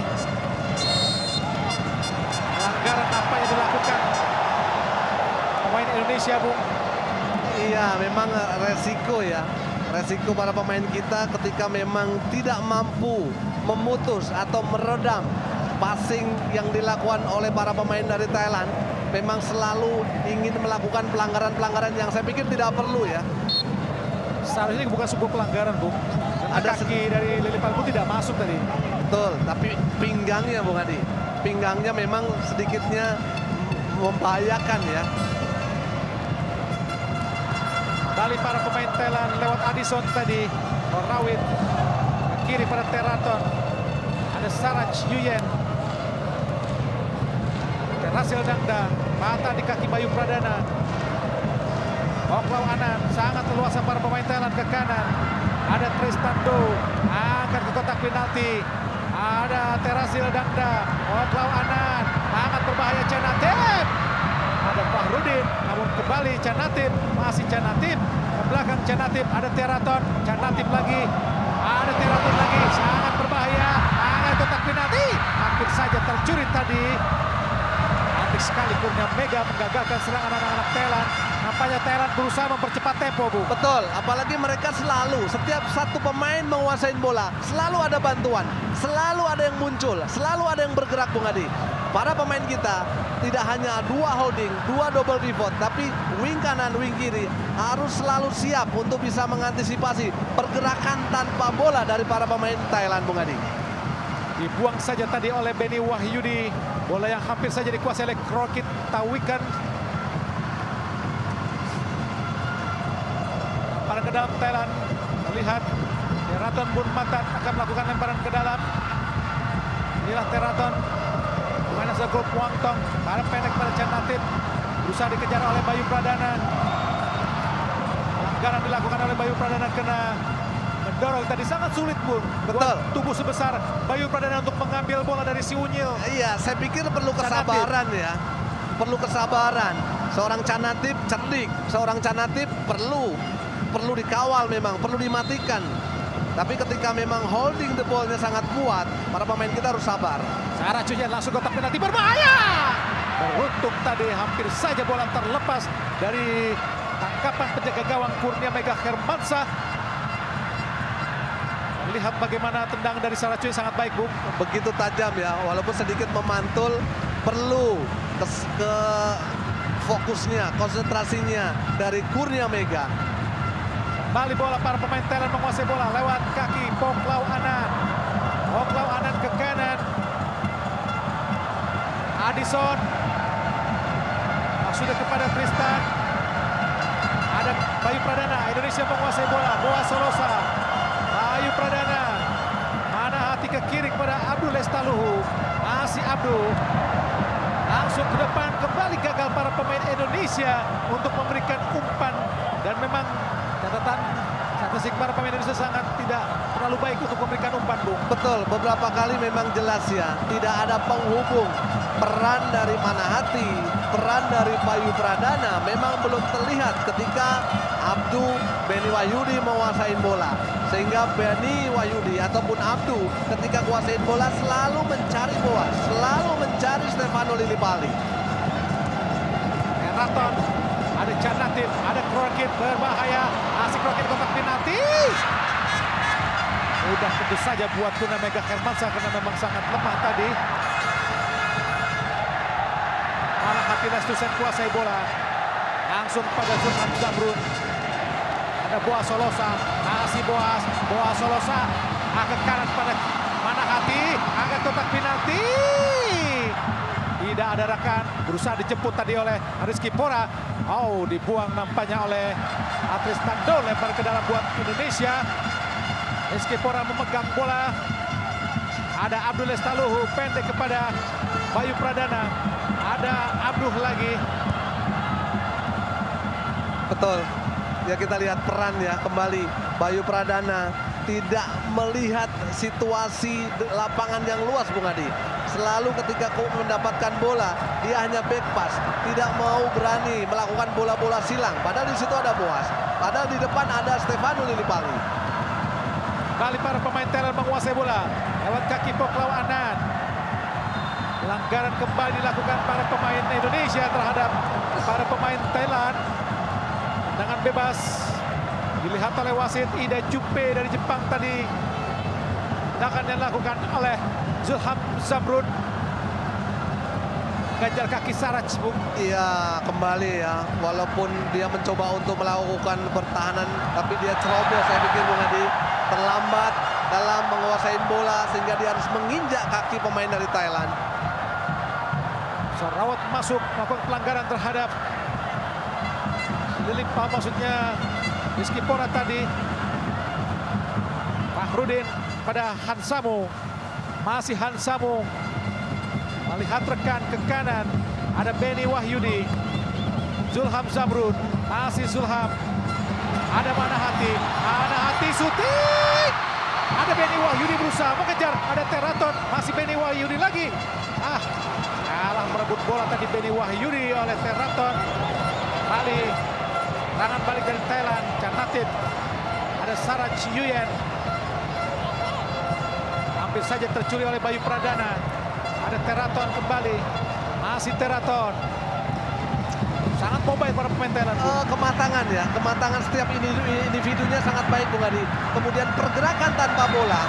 Pelanggaran apa yang dilakukan pemain Indonesia, Bung? Iya, memang resiko ya. Resiko para pemain kita ketika memang tidak mampu memutus atau meredam passing yang dilakukan oleh para pemain dari Thailand. Memang selalu ingin melakukan pelanggaran-pelanggaran yang saya pikir tidak perlu ya. Seharusnya ini bukan sebuah pelanggaran, Bung. Ada kaki dari Lili Palpu tidak masuk tadi. Betul, tapi pinggangnya, Bung Adi. Pinggangnya memang sedikitnya membahayakan ya. Balik para pemain Thailand lewat Addison tadi. Rawit ke kiri pada Teraton. Ada Saraj Yuyen. Terasil Dangda. Mata di kaki Bayu Pradana. Oklau Anand. Sangat leluasa para pemain Thailand ke kanan. Ada Tristando. Angkat ke kotak penalti. Ada Terasil Dangda. Oklau Anand. Sangat berbahaya Canatip. Ada Fahrudin, namun kembali Canatip, masih Canatip, ke belakang Canatip, ada Teraton, Canatip lagi, ada Teraton lagi, sangat berbahaya, angkat kotak penalti, hampir saja tercuri tadi. Cantik sekali Kurnia Mega menggagalkan serangan anak-anak Thailand. Nampaknya Thailand berusaha mempercepat tempo, Bu. Betul, apalagi mereka selalu, setiap satu pemain menguasai bola, selalu ada bantuan, selalu ada yang muncul, selalu ada yang bergerak, Bung Adi. Para pemain kita tidak hanya 2 holding, 2 double pivot, tapi wing kanan, wing kiri harus selalu siap untuk bisa mengantisipasi pergerakan tanpa bola dari para pemain Thailand, Bung Adi. Dibuang saja tadi oleh Benny Wahyudi. Bola yang hampir saja dikuasai oleh Krokit Tawikan. Para ke dalam Thailand. Melihat Teraton Bonmatan akan melakukan lemparan ke dalam. Inilah Teraton. Pemain asal grup Wangtong. Para pendek pada Canatip. Berusaha dikejar oleh Bayu Pradana. Pelanggaran dilakukan oleh Bayu Pradana kena mendorong tadi, sangat sulit, Bung. Betul. Tubuh sebesar Bayu Pradana untuk mengambil bola dari si Unyil. Iya, saya pikir perlu kesabaran ya. Perlu kesabaran. Seorang Canatip cerdik, seorang Canatip perlu dikawal memang, perlu dimatikan. Tapi ketika memang holding the ball-nya sangat kuat, para pemain kita harus sabar. Sarah Cuyen langsung kotak penalti, berbahaya. Beruntung tadi hampir saja bola terlepas dari tangkapan penjaga gawang Kurnia Mega Hermansyah. Lihat bagaimana tendangan dari Sarah Cuyen sangat baik, Bung. Begitu tajam ya, walaupun sedikit memantul, perlu ke fokusnya, konsentrasinya dari Kurnia Mega. Kembali bola, para pemain Thailand menguasai bola lewat kaki Oklau Anand. Oklau Anand ke kanan. Addison. Sudah kepada Tristan. Ada Bayu Pradana. Indonesia menguasai bola. Boa Solosa. Bayu Pradana. Mana hati ke kiri kepada Abdul Lestaluhu. Masih Abdul. Langsung ke depan. Kembali gagal para pemain Indonesia untuk memberikan umpan. Dan memang catatan statistik para pemain Indonesia sangat tidak terlalu baik untuk memberikan umpan, Bung. Betul, beberapa kali memang jelas ya, tidak ada penghubung. Peran dari Manahati, peran dari Bayu Pradana memang belum terlihat ketika Abdu Beni Wahyudi menguasai bola. Sehingga Beni Wahyudi ataupun Abdu ketika kuasain bola selalu mencari Boas, selalu mencari Stefano Lillipali. Raton, ada Janatif, ada Krokit berbahaya. Asik Krokit kotak penalti. Udah tentu saja buat Tuna Mega Hermansyah karena memang sangat lemah tadi. Malah hati Lestusen kuasai bola. Langsung pada Zulham Zamrun. Ada Boas Solosa, masih Boas Solosa. Ke kanan pada Manahati, angkat kotak penalti. Tidak ada rekan, berusaha dijemput tadi oleh Rizky Pora. Oh, dibuang nampaknya oleh Atris Tando, lempar ke dalam buat Indonesia. Rizky Pora memegang bola. Ada Abdul Lestaluhu, pendek kepada Bayu Pradana. Ada Abduh lagi. Betul. Ya kita lihat peran ya kembali Bayu Pradana tidak melihat situasi lapangan yang luas, Bung Adi. Selalu ketika mendapatkan bola dia hanya back pass, tidak mau berani melakukan bola-bola silang. Padahal di situ ada Boas, padahal di depan ada Stefano Lillipali. Kali para pemain Thailand menguasai bola lewat kaki Poklau Anan. Pelanggaran kembali dilakukan para pemain Indonesia terhadap para pemain Thailand. Dengan bebas dilihat oleh wasit Ida Jupe dari Jepang tadi. Tindakan yang dilakukan oleh Zulham Zamrun. Ganjal kaki Saraj, Bung. Iya, kembali ya. Walaupun dia mencoba untuk melakukan pertahanan, tapi dia ceroboh saya pikir, Bung Adi. Terlambat dalam menguasai bola sehingga dia harus menginjak kaki pemain dari Thailand. Sarawat masuk melakukan pelanggaran terhadap Lillipali, maksudnya Rizky Pora tadi. Fahrudin pada Hansamu, masih Hansamu melihat rekan ke kanan, ada Beni Wahyudi. Zulham Zamrun, masih Zulham, ada Manahati syuting, ada Beni Wahyudi berusaha mengejar, ada Teraton, masih Beni Wahyudi lagi. Kalah merebut bola tadi Beni Wahyudi oleh Teraton. Kali serangan balik dari Thailand, Janatif, ada Saraj Yuyen. Hampir saja tercuri oleh Bayu Pradana. Ada Teraton kembali, masih Teraton. Sangat mobile para pemain Thailand. Kematangan ya, kematangan setiap individunya sangat baik, Bung Adi. Kemudian pergerakan tanpa bola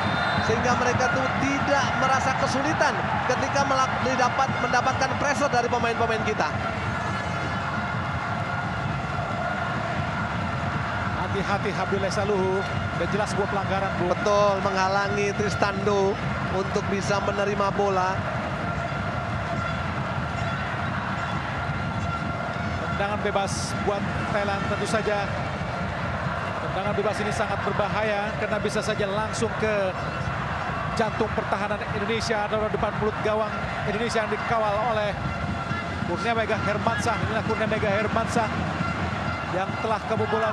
sehingga mereka tuh tidak merasa kesulitan ketika mendapatkan pressure dari pemain-pemain kita. Hati-hati Abdul Lestaluhu, udah jelas sebuah pelanggaran, Bu. Betul, menghalangi Tristando untuk bisa menerima bola. Tendangan bebas buat Thailand tentu saja. Tendangan bebas ini sangat berbahaya karena bisa saja langsung ke jantung pertahanan Indonesia atau depan mulut gawang Indonesia yang dikawal oleh Kurnia Mega Hermansyah. Inilah Kurnia Mega Hermansyah yang telah kebobolan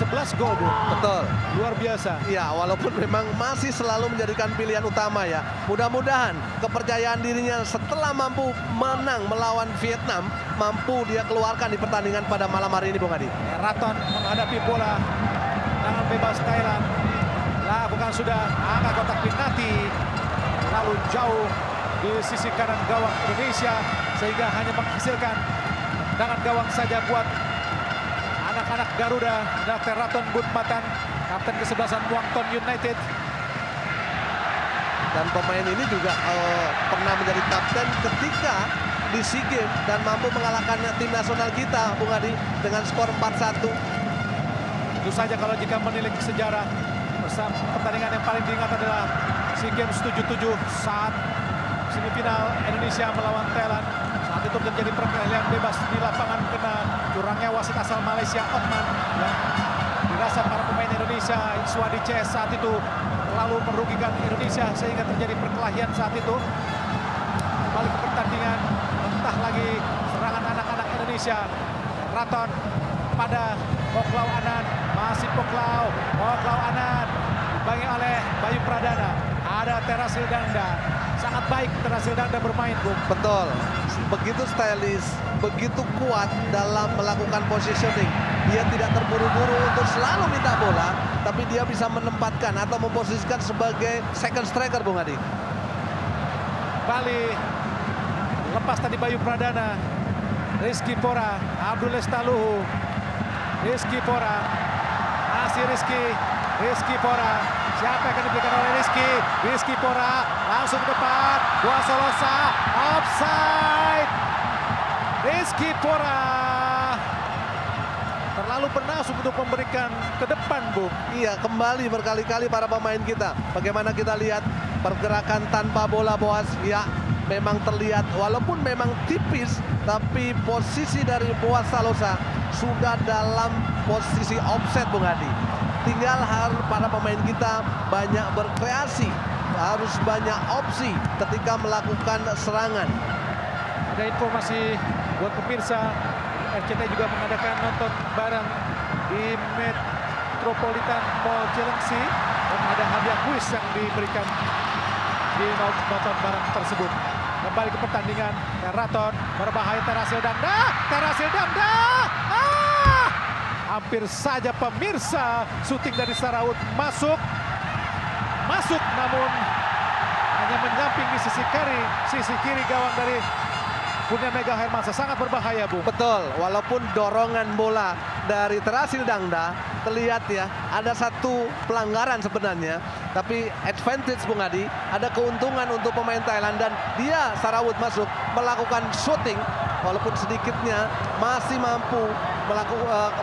11 gol, Bu. Betul. Luar biasa. Ya, walaupun memang masih selalu menjadikan pilihan utama ya. Mudah-mudahan kepercayaan dirinya setelah mampu menang melawan Vietnam, mampu dia keluarkan di pertandingan pada malam hari ini, Bung Adi. Raton menghadapi bola. Tangan bebas Thailand. Lakukan sudah angka kotak penalti. Lalu jauh di sisi kanan gawang Indonesia sehingga hanya menghasilkan tendangan gawang saja buat anak-anak Garuda. Teraton Butmatan, kapten kesebelasan Muangthong United. Dan pemain ini juga pernah menjadi kapten ketika di SEA Games dan mampu mengalahkan tim nasional kita, Bung Adi, dengan skor 4-1. Tentu saja kalau jika menilik sejarah, pertandingan yang paling diingat adalah SEA Games 77 saat semifinal Indonesia melawan Thailand. Saat itu terjadi perkelahian bebas di lapangan kena curangnya wasit asal Malaysia Otman yang dirasa para pemain Indonesia Iswadi CS saat itu lalu merugikan Indonesia sehingga terjadi perkelahian saat itu. Kembali ke pertandingan, entah lagi serangan anak-anak Indonesia. Raton pada Poklau Anan, masih Poklau Anan dibangi oleh Bayu Pradana. Ada Terasil Dangda, sangat baik Terasil Dangda bermain, Bung. Betul, begitu stylish, begitu kuat dalam melakukan positioning. Dia tidak terburu-buru untuk selalu minta bola, tapi dia bisa menempatkan atau memposisikan sebagai second striker, Bung Adi. Bali lepas tadi Bayu Pradana, Rizky Pora, Abdul Lestaluhu, Rizky Pora, masih Rizky Pora. Siapa yang akan diberikan oleh Rizky Pora langsung ke depan, Boa Solosa, offside. Rizky Pora terlalu bernasib untuk memberikan ke depan, Bung. Iya, kembali berkali-kali para pemain kita. Bagaimana kita lihat pergerakan tanpa bola, Boas. Ya, memang terlihat walaupun memang tipis, tapi posisi dari Boa Salosa sudah dalam posisi offset, Bung Adi. Tinggal harus para pemain kita banyak berkreasi, harus banyak opsi ketika melakukan serangan. Ada informasi buat pemirsa, RCTI juga mengadakan nonton bareng di Metropolitan Mall Cilengsi dan ada hadiah kuis yang diberikan di nonton bareng tersebut. Kembali ke pertandingan, Teraton berbahaya, Terasil Damda. Hampir saja pemirsa, syuting dari Saraut masuk namun hanya menyamping di sisi kiri gawang dari Kurnia Mega Hermansyah. Sangat berbahaya, Bung. Betul, walaupun dorongan bola dari Terasil Dangda terlihat ya ada satu pelanggaran sebenarnya, tapi advantage, Bung Adi, ada keuntungan untuk pemain Thailand dan dia Sarawut masuk melakukan shooting walaupun sedikitnya masih mampu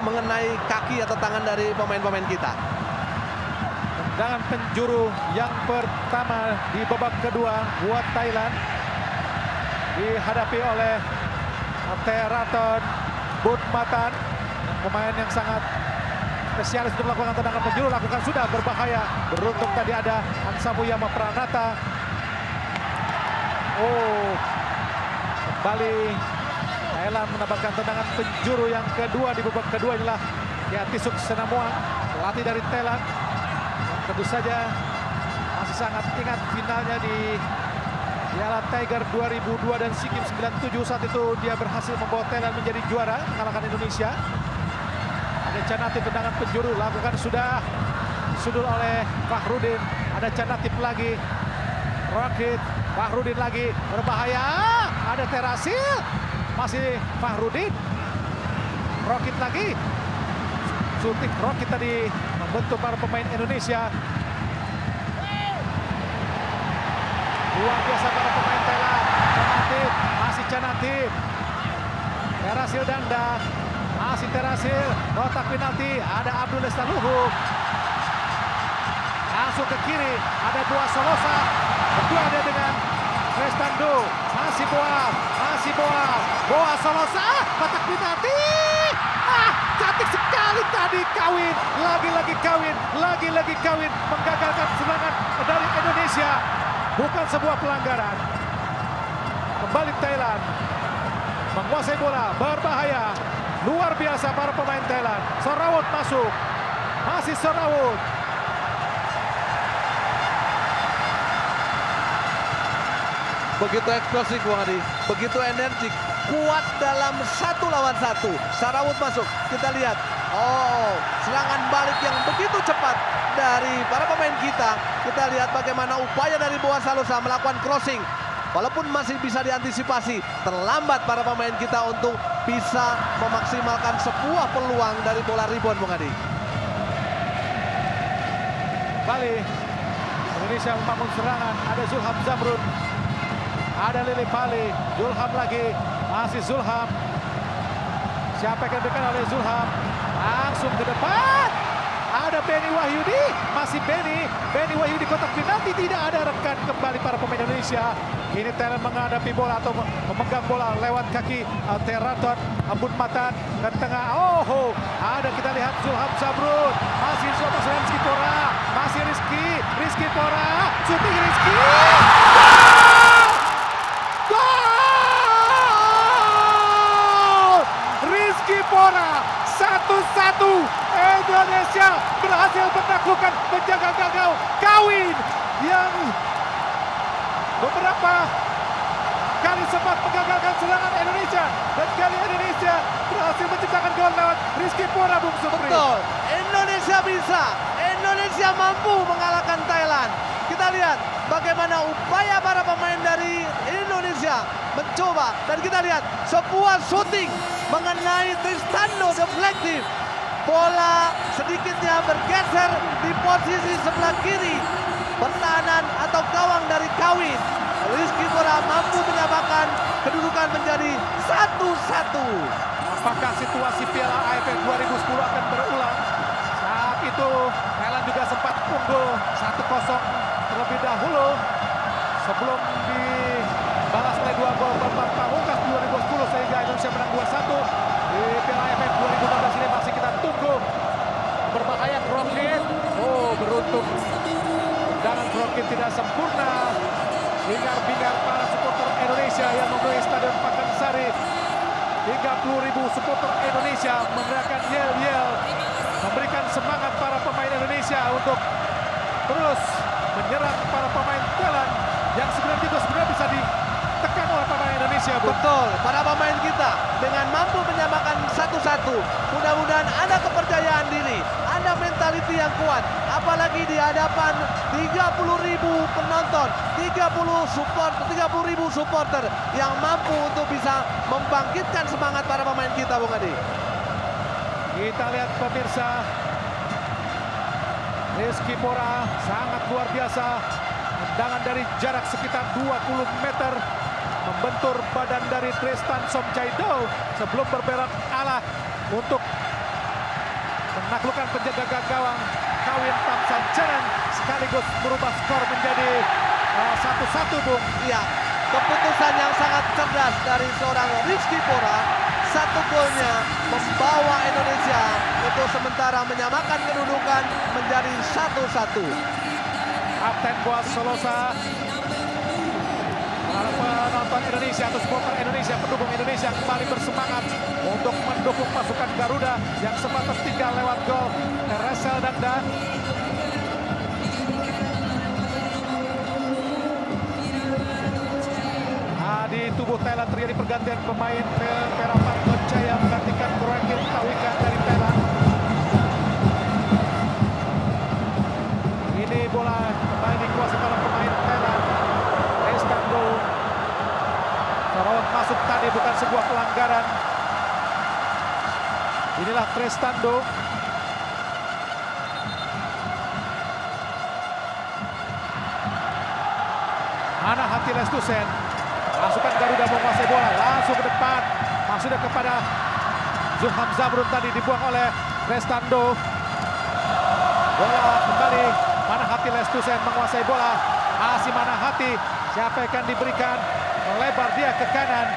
mengenai kaki atau tangan dari pemain-pemain kita. Tendangan penjuru yang pertama di babak kedua buat Thailand dihadapi oleh Teraton Budmatan, pemain yang sangat spesialis untuk melakukan tendangan penjuru, lakukan sudah berbahaya. Beruntung tadi ada Ansamuyama Pranata. Kembali Thailand menambahkan tendangan penjuru yang kedua di babak kedua. Inilah Kiatisuk Senamuang, pelatih dari Thailand. Dan tentu saja masih sangat ingat finalnya di Piala Tiger 2002 dan SEA Games 97. Saat itu dia berhasil membawa Thailand menjadi juara, mengalahkan Indonesia. Ada Canatif tendangan penjuru, lakukan sudah. Sudul oleh Fahrudin. Ada Canatif lagi. Rocket, Fahrudin lagi, berbahaya. Ada Terasil. Masih Fahrudin. Rocket lagi. Shooting Rocket tadi membentuk para pemain Indonesia. Luar biasa para pemain Thailand. Canatif, masih Canatif. Terasil Dangda. Masih Terasil. Kotak penalti. Ada Abdul Lestaluhu. Langsung ke kiri. Ada Boa Solosa. Berdua dia dengan Crestando. Masih Boas. Boa Solosa. Kotak penalti. Cantik sekali tadi kawin. Lagi-lagi kawin. Menggagalkan serangan dari Indonesia. Bukan sebuah pelanggaran. Kembali Thailand menguasai bola, berbahaya. Luar biasa para pemain Thailand. Sarawut masuk. Masih Sarawut. Begitu eksplosif, Bung Adi. Begitu energik. Kuat dalam 1 lawan 1. Sarawut masuk. Kita lihat. Serangan balik yang begitu cepat dari para pemain kita. Kita lihat bagaimana upaya dari Boa Salosa melakukan crossing. Walaupun masih bisa diantisipasi, terlambat para pemain kita untuk bisa memaksimalkan sebuah peluang dari bola rebound, Bung Adi. Bali, Indonesia membangun serangan. Ada Zulham Zamrun. Ada Lili Pali. Zulham lagi. Masih Zulham. Siapa yang diberikan oleh Zulham? Langsung ke depan. Ada Benny Wahyudi. Masih Benny Wahyudi, kotak penalti. Tidak ada, rekan kembali para pemain Indonesia. Ini Thailand menghadapi bola atau memegang bola lewat kaki Teraton Budmatan ke tengah. Ada, kita lihat Zulham Zamrun. Masih Rizky Pora. Masih Rizky Pora. Shooting Rizky. Gol! Rizky Pora. 1-1. Indonesia berhasil menaklukkan penjaga gawang kawin yang beberapa kali sempat menggagalkan serangan Indonesia. Dan kali Indonesia berhasil menciptakan gol lewat Rizky Pora, Bung Supri. Betul, Indonesia bisa. Indonesia mampu mengalahkan Thailand. Kita lihat bagaimana upaya para pemain dari Indonesia mencoba. Dan kita lihat sebuah shooting mengenai Tristando deflective. Bola sedikitnya bergeser di posisi sebelah kiri pertahanan atau gawang dari Kawin. Rizky Pora mampu menyamakan kedudukan menjadi 1-1. Apakah situasi Piala AFF 2010 akan berulang? Saat itu Thailand juga sempat unggul 1-0 terlebih dahulu sebelum dibalas oleh 2 gol babak pamungkas 2010 sehingga Indonesia menang 2-1. Di Piala AFF 2016 ini masih kita tunggu. Berbahaya Krokin. Oh, beruntung tendangan Krokin tidak sempurna. Hingar-bingar para supporter Indonesia yang memenuhi Stadion Pakansari. 30.000 supporter Indonesia meneriakkan yel-yel, memberikan semangat para pemain Indonesia untuk terus menyerang para pemain Thailand yang sebenarnya bisa ditekan oleh pemain Indonesia, Bu. Betul, para pemain kita dengan mampu menyamakan 1-1. Mudah-mudahan ada kepercayaan diri, ada mentaliti yang kuat. Apalagi di hadapan 30.000 penonton, 30.000 supporter yang mampu untuk bisa membangkitkan semangat para pemain kita, Bung Adi. Kita lihat pemirsa, Rizky Pora sangat luar biasa. Tendangan dari jarak sekitar 20 meter membentur badan dari Tristan Somjaido sebelum berbelok arah untuk menaklukkan penjaga gawang Kawin Tamsanjanan sekaligus merubah skor menjadi 1-1, Bung. Iya, keputusan yang sangat cerdas dari seorang Rizky Pora. Satu golnya membawa Indonesia untuk sementara menyamakan kedudukan menjadi 1-1. Kapten Boas Solosa, para penonton Indonesia atau supporter Indonesia, pendukung Indonesia kembali bersemangat untuk mendukung pasukan Garuda yang sempat tertinggal lewat gol Resel Danda. Di tubuh Thailand terjadi pergantian pemain. Perapan Jaya menggantikan Krokin Tawika dari Thailand. Ini bola kembali dikuasai oleh pemain Thailand. Tristando terowongan masuk tadi bukan sebuah pelanggaran. Inilah Tristando. Mana hati Lestusen. Pasukan Garuda menguasai bola langsung ke depan. Maksudnya kepada Zulham Zamrun tadi dibuang oleh Tristando. Bola kembali. Manahati Lestusen menguasai bola. Masih Manahati. Siapa yang akan diberikan? Melebar dia ke kanan.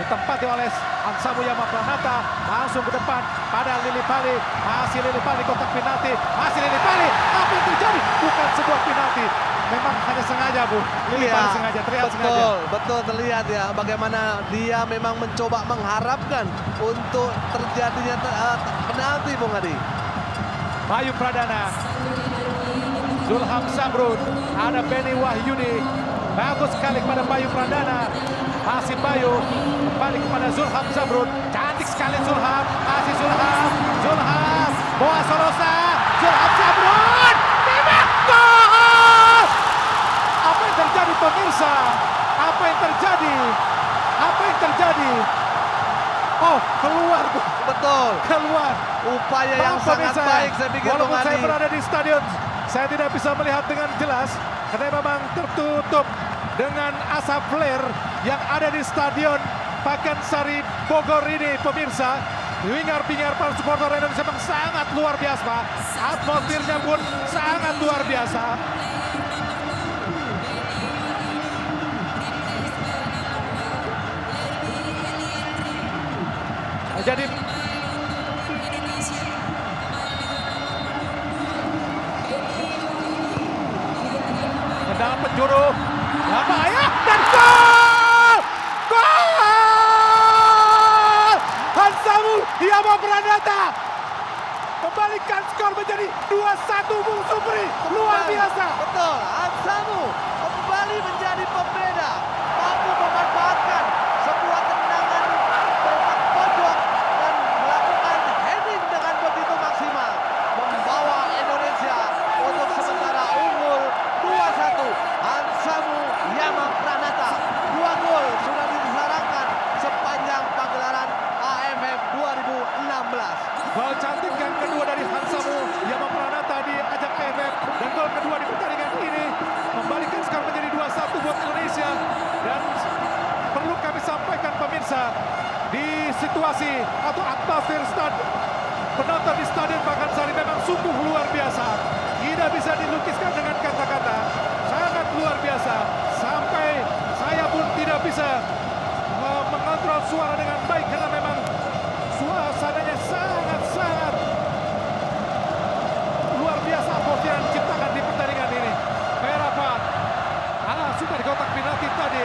Ditempati oleh Ansamu Yama Pranata. Langsung ke depan pada Lili Pali. Masih Lili Pali kotak penalti. Masih Lili Pali. Apa yang terjadi? Bukan sebuah penalti. Memang hanya sengaja, Bu. Lili Pali sengaja, terlihat sengaja. Betul terlihat ya bagaimana dia memang mencoba mengharapkan untuk terjadinya penalti, Bung Adi. Bayu Pradana, Zulham Zamrun, ada Benny Wahyudi. Bagus sekali kepada Bayu Pradana. Masih Bayu, kembali kepada Zulham Zamrun. Cantik sekali Zulham, masih Zulham. Boas Solosa, Zulham Zamrun. Tembak, gol! Apa yang terjadi pemirsa? Apa yang terjadi? Oh, keluar, Bu. Betul. Keluar. Upaya yang sangat baik saya pikir, Bung walaupun saya Adi. berada di stadion, saya tidak bisa melihat dengan jelas karena memang tertutup dengan asap flare yang ada di stadion Pakansari Bogor ini, pemirsa. Hingar-bingar para supporter Indonesia memang sangat luar biasa. Atmosfernya pun sangat luar biasa. Jadi tendangan penjuru, bahaya dan gol! Hansamu Yama Pranata kembalikan skor menjadi 2-1, Bung Supri. Luar biasa. Betul, Hansamu kembali menjadi pembeda, mampu memanfaatkan situasi atau atmosfer penonton di Stadion Pakansari memang sungguh luar biasa. Tidak bisa dilukiskan dengan kata-kata. Sangat luar biasa. Sampai saya pun tidak bisa mengontrol suara dengan baik karena memang suasananya sangat-sangat luar biasa atmosfer yang diciptakan di pertandingan ini. Merapat. Sudah di kotak penalti tadi.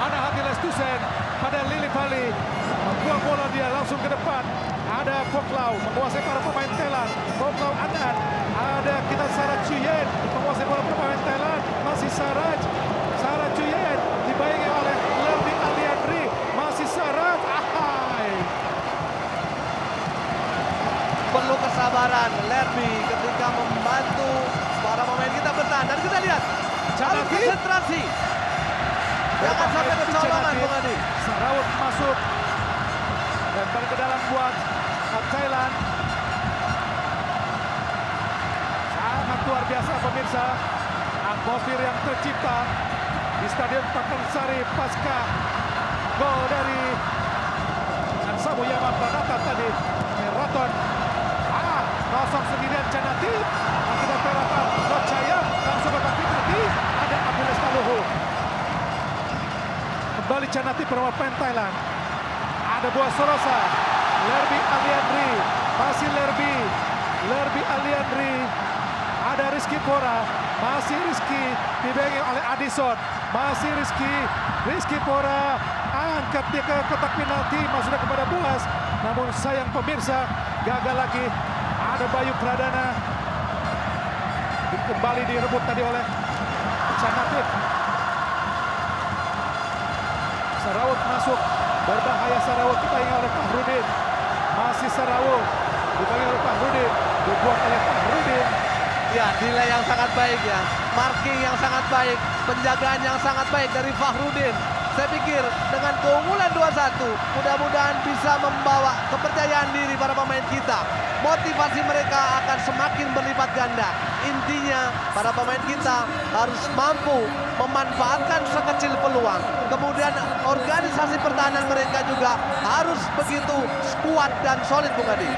Manahati Lestusen pada Lili Pali. Membuang bola dia langsung ke depan. Ada Poklau menguasai para pemain Thailand. Poklau Anan. Ada kita Sarah Chuyen menguasai bola pemain Thailand. Masih Saraj. Sarah Chuyen dibayangi oleh Lerby Aliandri. Masih Saraj. Perlu kesabaran Lerby ketika membantu para pemain kita bertahan. Dan kita lihat harus konsentrasi. Jangan sampai kecolongan, Bung Adi. Sarawut masuk. Lempar ke dalam buat Thailand. Sangat luar biasa pemirsa. Atmosfer yang tercipta di Stadion Pakansari pasca gol dari Samuyama Pranata tadi. Marathon. Kosong sendirian Canati. Akibat Perapat. Rocaya langsung ke penalti. Ada Abdul Estaluhu. Kembali Canati pemain Thailand. Ada Boas Sorosa. Lerby Aliandri. Masih Lerby. Lerby Aliandri. Ada Rizky Pora. Masih Rizky. Dibayangi oleh Addison. Masih Rizky. Rizky Pora. Angkat dia ke kotak penalti. Masuknya kepada Boas. Namun sayang pemirsa. Gagal lagi. Ada Bayu Pradana. Kembali direbut tadi oleh Canati. Sarawut masuk. Berbahaya Sarawut dibayangi oleh Fahrudin. Masih Sarawut. Dibayangi oleh Fahrudin. Dibuang oleh Fahrudin. Ya, nilai yang sangat baik ya. Marking yang sangat baik. Penjagaan yang sangat baik dari Fahrudin. Saya pikir dengan keunggulan 2-1, mudah-mudahan bisa membawa kepercayaan diri para pemain kita. Motivasi mereka akan semakin berlipat ganda. Intinya, para pemain kita harus mampu memanfaatkan sekecil peluang. Kemudian organisasi pertahanan mereka juga harus begitu kuat dan solid, Bung Adi.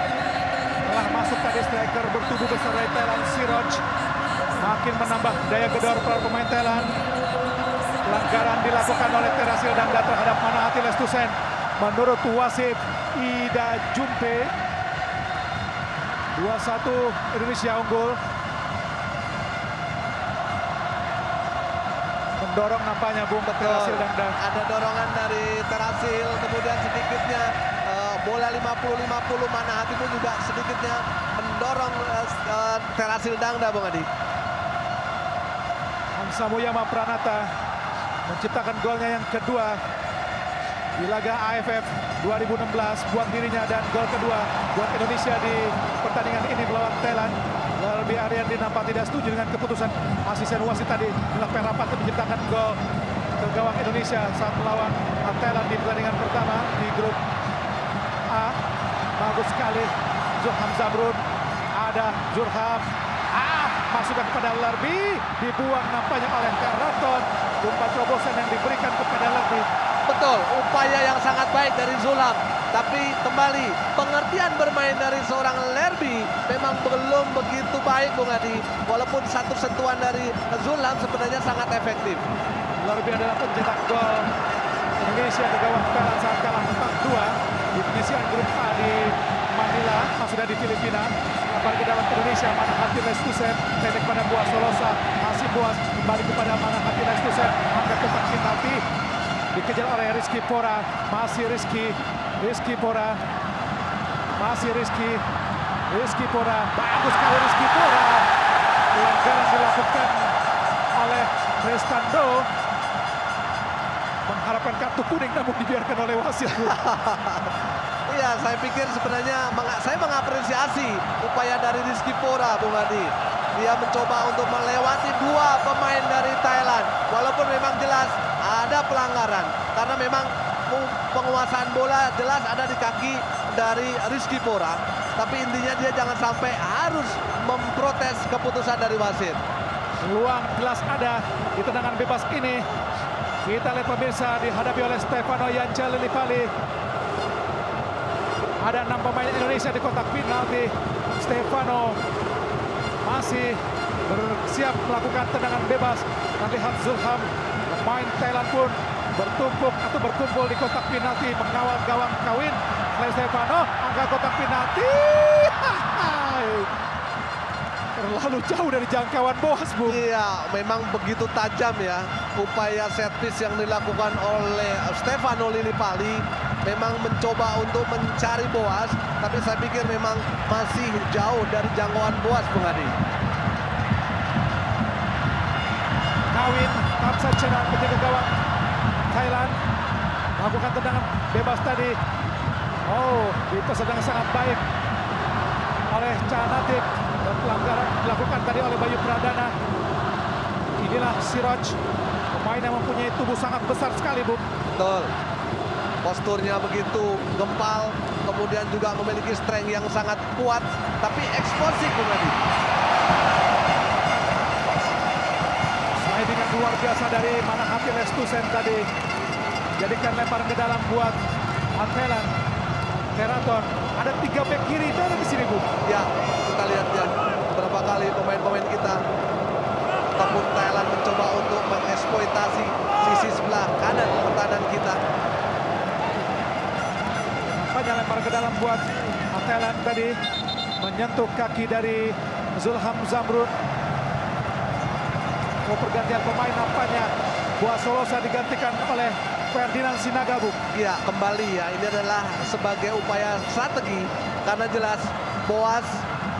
Telah masuk tadi striker bertubuh besar dari Thailand, Siroj. Makin menambah daya gedor para pemain Thailand. Pelanggaran dilakukan oleh Terasil Dangda terhadap Manahati Lestusen. Menurut wasit Ida Jumpe, 2-1 Indonesia unggul. Mendorong nampaknya Bung Terasil Dangda. Ada dorongan dari Terasil, kemudian sedikitnya bola 50-50 Manahati pun juga sedikitnya mendorong Terasil Dangda, Bung Adi. Samuyama Pranata menciptakan golnya yang kedua di laga AFF 2016 buat dirinya dan gol kedua buat Indonesia di pertandingan ini melawan Thailand. Lerby Ariandi nampak tidak setuju dengan keputusan asisten wasit tadi. Melakukan rapat menciptakan gol ke gawang Indonesia saat melawan Thailand di pertandingan pertama di grup A. Bagus sekali Zulham Zabrun. Ada Zulham. Masukkan kepada Lerby, dibuang nampaknya oleh Karaton. Umpan terobosan yang diberikan kepada Lerby. Betul, upaya yang sangat baik dari Zulham. Tapi kembali, pengertian bermain dari seorang Lerby memang belum begitu baik, Bung Adi. Walaupun satu sentuhan dari Zulham sebenarnya sangat efektif. Lerby adalah pencetak gol Indonesia ke gawang Thailand saat kalah 4-2 di penyisian grup A di Manila, sudah di Filipina. Kembali ke dalam Indonesia, Manahati Lestusen, pendek pada Boas Solosa, masih Boas, kembali kepada Manahati Lestusen, angkat kotak penalti, dikejar oleh Rizky Pora, masih Rizky Pora, masih Rizky Pora, bagus sekali Rizky Pora, pelanggaran dilakukan oleh Restando, mengharapkan kartu kuning namun dibiarkan oleh wasit. Iya, saya pikir sebenarnya saya mengapresiasi upaya dari Rizky Pora, Bung Adi. Dia mencoba untuk melewati dua pemain dari Thailand. Walaupun memang jelas ada pelanggaran. Karena memang penguasaan bola jelas ada di kaki dari Rizky Pora. Tapi intinya dia jangan sampai harus memprotes keputusan dari wasit. Peluang jelas ada di tendangan bebas ini. Kita lihat pemirsa dihadapi oleh Stefano Yance Lillipali. Ada 6 pemain Indonesia di kotak penalti. Stefano masih bersiap melakukan tendangan bebas. Nanti Zulham, pemain Thailand pun bertumpuk atau berkumpul di kotak penalti mengawal gawang Kawin. Stefano angka kotak penalti. Terlalu jauh dari jangkauan Boas, Bu. Iya, memang begitu tajam ya upaya set piece yang dilakukan oleh Stefano Lillipali. Memang mencoba untuk mencari Boas, tapi saya pikir memang masih jauh dari jangkauan Boas, Bung Adi. Kawin, Kamsachenan penjaga gawang Thailand melakukan tendangan bebas tadi. Oh, dites dengan sangat baik oleh Canatik dan pelanggaran dilakukan tadi oleh Bayu Pradana. Inilah Siraj, pemain yang mempunyai tubuh sangat besar sekali, Bu. Betul. Posturnya begitu gempal, kemudian juga memiliki strength yang sangat kuat, tapi eksplosif, Bung Adi. Sliding yang luar biasa dari Manahati Lestusen tadi. Jadikan lemparan ke dalam buat Thailand. Teraton, ada 3 bek kiri dari di sini, Bu. Ya, kita lihat ya beberapa kali pemain-pemain kita ataupun Thailand mencoba untuk mengeksploitasi sisi sebelah kanan pertahanan kita. Nampaknya lemparan ke dalam buat Thailand tadi menyentuh kaki dari Zulham Zamrud. Oh, pergantian pemain nampaknya Boas Solosa digantikan oleh Ferdinand Sinaga, Bu. Ya, kembali ya, ini adalah sebagai upaya strategi karena jelas Boas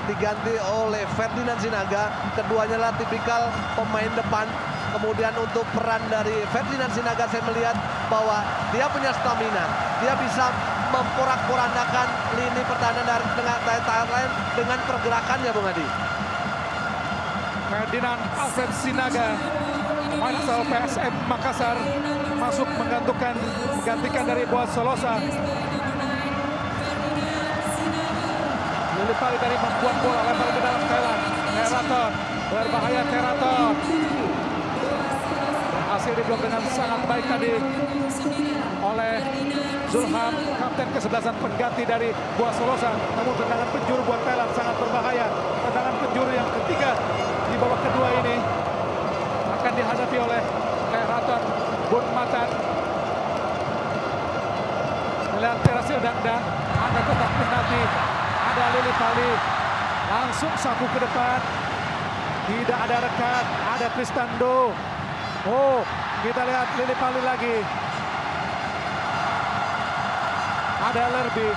diganti oleh Ferdinand Sinaga. Keduanya lah tipikal pemain depan. Kemudian untuk peran dari Ferdinand Sinaga saya melihat bahwa dia punya stamina. Dia bisa memporak-porandakan lini pertahanan dari Thailand dengan pergerakannya, Bung Adi. Ferdinand Alfred Sinaga, pemain asal PSM Makassar, masuk menggantikan dari Boas Solosa. Lillipali dari membuat bola lempar ke dalam Thailand. Teraton, berbahaya Teraton. Berhasil diblok dengan sangat baik tadi oleh Zulham, kapten kesebelasan pengganti dari Boas Solosa. Namun tendangan penjuru buat Thailand sangat berbahaya. Tendangan penjuru yang ketiga di babak kedua ini akan dihadapi oleh Teraton Bunmatan. Melihat Terasil Dangda, angka kotak penalti. Ada Lillipali, langsung sapu ke depan. Tidak ada rekat, ada Kristando. Oh, kita lihat Lillipali lagi. Ada Lerby,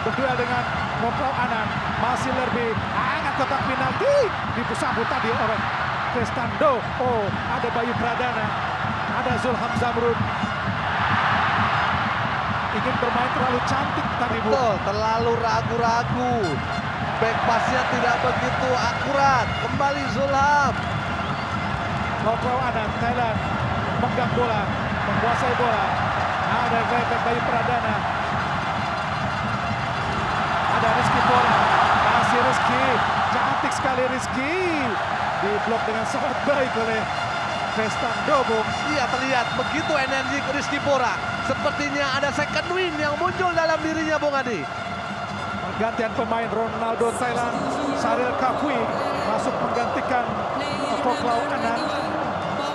berduel dengan Moplau Anand. Masih Lerby, angkat kotak penalti. Disambut tadi oleh Kristando. Oh, ada Bayu Pradana, ada Zulham Zamrud. Ingin bermain terlalu cantik tadi, Bu. Betul, terlalu ragu-ragu. Back passnya tidak begitu akurat. Kembali Zulham. Moplau Anand, Thailand memegang bola, menguasai bola. Ada gerakan Bayu Pradana. Ada Rizky Pora. Masih Rizky. Cantik sekali Rizky. Diblok dengan sangat baik oleh Kristando, Bu. Iya, terlihat begitu energi Rizky Pora. Sepertinya ada second win yang muncul dalam dirinya, Bung Adi. Pergantian pemain Ronaldo Thailand, Saril Kapui masuk menggantikan Poklau Anand.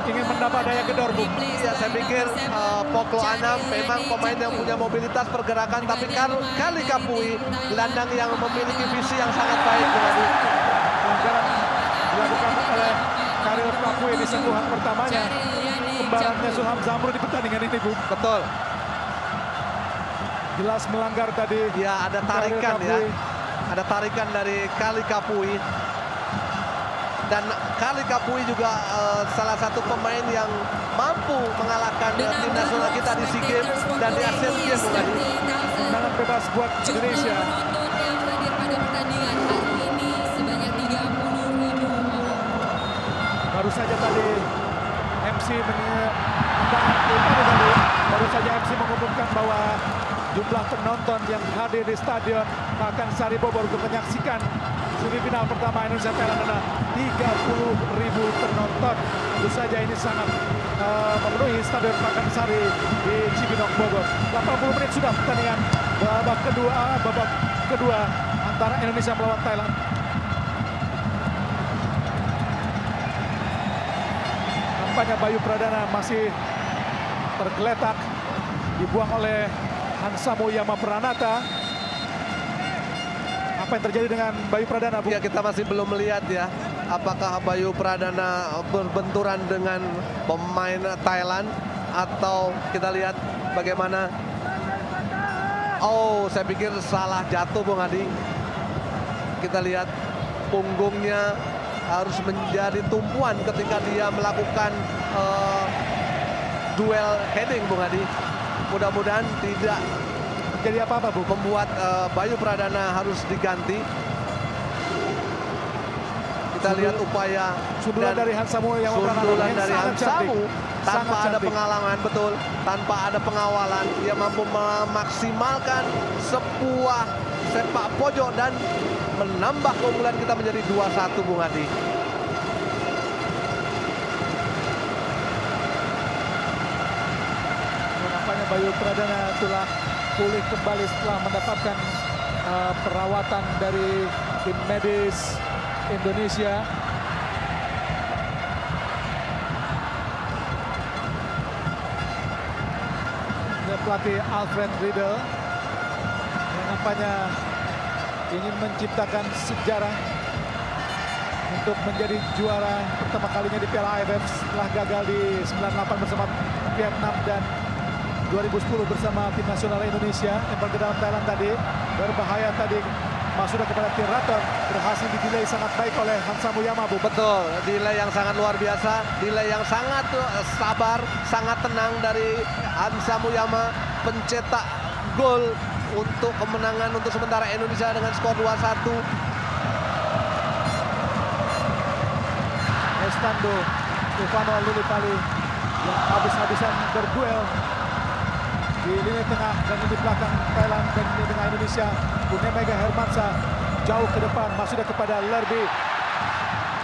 Ingin menambah daya gedor, Bu. Ya, saya pikir Poklo Anam memang pemain yang punya mobilitas pergerakan, tapi Kali Kapui gelandang yang memiliki visi yang sangat baik, Bung Adi. Pelanggaran dilakukan oleh Karil Kapui di sentuhan pertamanya. Kembarannya Zulham Zamrud di pertandingan ini, Bu. Betul. Jelas melanggar tadi. Ya, ada tarikan ya. Ada tarikan dari Kali Kapui. Dan Kali Kapui juga salah satu pemain yang mampu mengalahkan tim nasional kita di SEA Games dan di Asian Games, Bung Adi. Tendangan bebas buat Indonesia. Baru saja tadi MC baru saja MC mengumumkan bahwa jumlah penonton yang hadir di Stadion Pakansari Bogor untuk menyaksikan semifinal pertama Indonesia Thailand adalah 30.000 penonton. Tentu saja ini sangat memenuhi Stadion Pakansari di Cibinong Bogor. 80 menit sudah pertandingan babak kedua antara Indonesia melawan Thailand. Nampaknya Bayu Pradana masih tergeletak, dibuang oleh Hansamu Yama Pranata. Apa yang terjadi dengan Bayu Pradana, Bu? Ya, kita masih belum melihat ya, apakah Bayu Pradana berbenturan dengan pemain Thailand atau kita lihat bagaimana. Oh, saya pikir salah jatuh, Bung Adi. Kita lihat punggungnya harus menjadi tumpuan ketika dia melakukan duel heading, Bung Adi. Mudah-mudahan tidak Jadi apa-apa, Bu? membuat Bayu Pradana harus diganti. Kita lihat upaya Sundulan dari Hansamu Yama Pranata sundulan yang dari sangat Hansamu cantik. tanpa Sangat ada cantik. pengalaman, betul, tanpa ada pengawalan, dia mampu memaksimalkan sebuah sepak pojok dan menambah keunggulan kita menjadi 2-1, Bung Adi. Nampaknya Bayu Pradana telah pulih kembali setelah mendapatkan perawatan dari tim medis Indonesia. Dan pelatih Alfred Riedel yang nampaknya ingin menciptakan sejarah untuk menjadi juara pertama kalinya di Piala AFF setelah gagal di 98 bersama Vietnam dan 2010 bersama tim nasional Indonesia. Yang ke dalam Thailand tadi berbahaya tadi, masuk kepada Tiraton, berhasil didelay sangat baik oleh Hansamu Yama, Bu. Betul, delay yang sangat luar biasa, delay yang sangat sabar, sangat tenang dari Hansamu Yama, pencetak gol untuk kemenangan untuk sementara Indonesia dengan skor 2-1. Estando Stefano Lillipali yang habis-habisan berduel di lini tengah dan di belakang Thailand dan di tengah Indonesia. Bunemega Hermansyah jauh ke depan, masuknya kepada Lerby.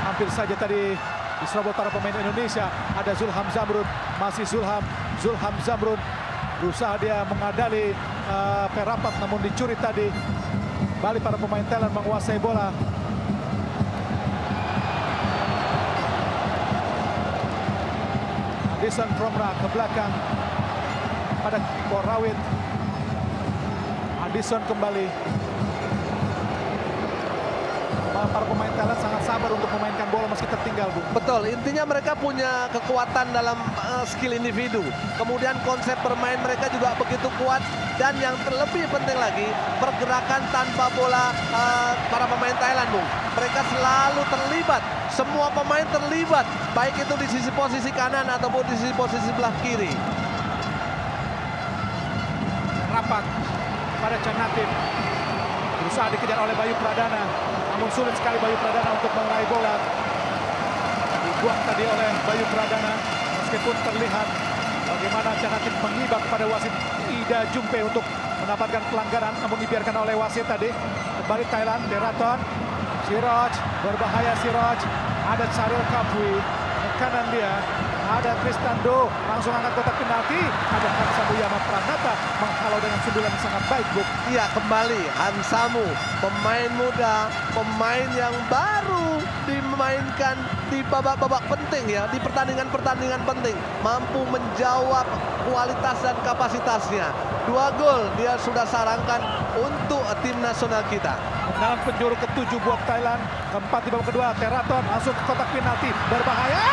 Hampir saja tadi diserobot para pemain Indonesia. Ada Zulham Zamrun, masih Zulham Zamrun berusaha dia mengadali Perapat, namun dicuri tadi. Balik para pemain Thailand menguasai bola. Adison Promra ke belakang pada Borawit. Adison kembali. Para pemain Thailand sangat sabar untuk memainkan bola meski tertinggal, Bu. Betul, intinya mereka punya kekuatan dalam skill individu. Kemudian konsep bermain mereka juga begitu kuat. Dan yang terlebih penting lagi, pergerakan tanpa bola para pemain Thailand, Bung. Mereka selalu terlibat, semua pemain terlibat, baik itu di sisi posisi kanan ataupun di sisi posisi sebelah kiri. Rapat pada Canatin, berusaha dikejar oleh Bayu Pradana, namun sulit sekali Bayu Pradana untuk meraih bola. Dibuang tadi oleh Bayu Pradana, meskipun terlihat bagaimana Canatin mengibak pada wasit Ida Jumpe untuk mendapatkan pelanggaran, namun dibiarkan oleh wasit tadi. Kembali Thailand, Tiraton, Siraj, berbahaya Siraj, ada Charil Kapui, ke kanan dia, ada Tristando, langsung angkat kotak penalti, ada Hansamu Yama Pranata menghalau dengan sundulan yang sangat baik, Bu. Iya, kembali Hansamu, pemain muda, pemain yang baru dimainkan di babak-babak penting ya, di pertandingan-pertandingan penting, mampu menjawab kualitas dan kapasitasnya. 2 gol dia sudah sarangkan untuk tim nasional kita. Dalam penjuru ke-7 buat Thailand, keempat di babak kedua, Teraton masuk ke kotak penalti, berbahaya.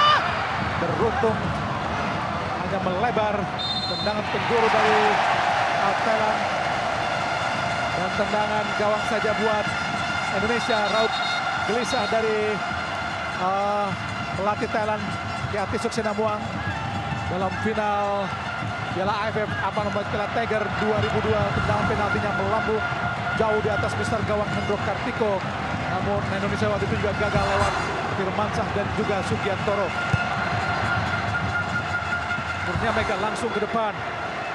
Beruntung hanya melebar tendangan penjuru dari Thailand. Dan tendangan gawang saja buat Indonesia. Raut gelisah dari pelatih Thailand, Kiati Suksinamuang, dalam final Piala AFF Piala Tiger 2002. Tendangan penaltinya melambung jauh di atas Mister gawang Hendro Kartiko. Namun Indonesia waktu itu juga gagal lewat Firmansyah dan juga Sugiantoro. Bunemega langsung ke depan.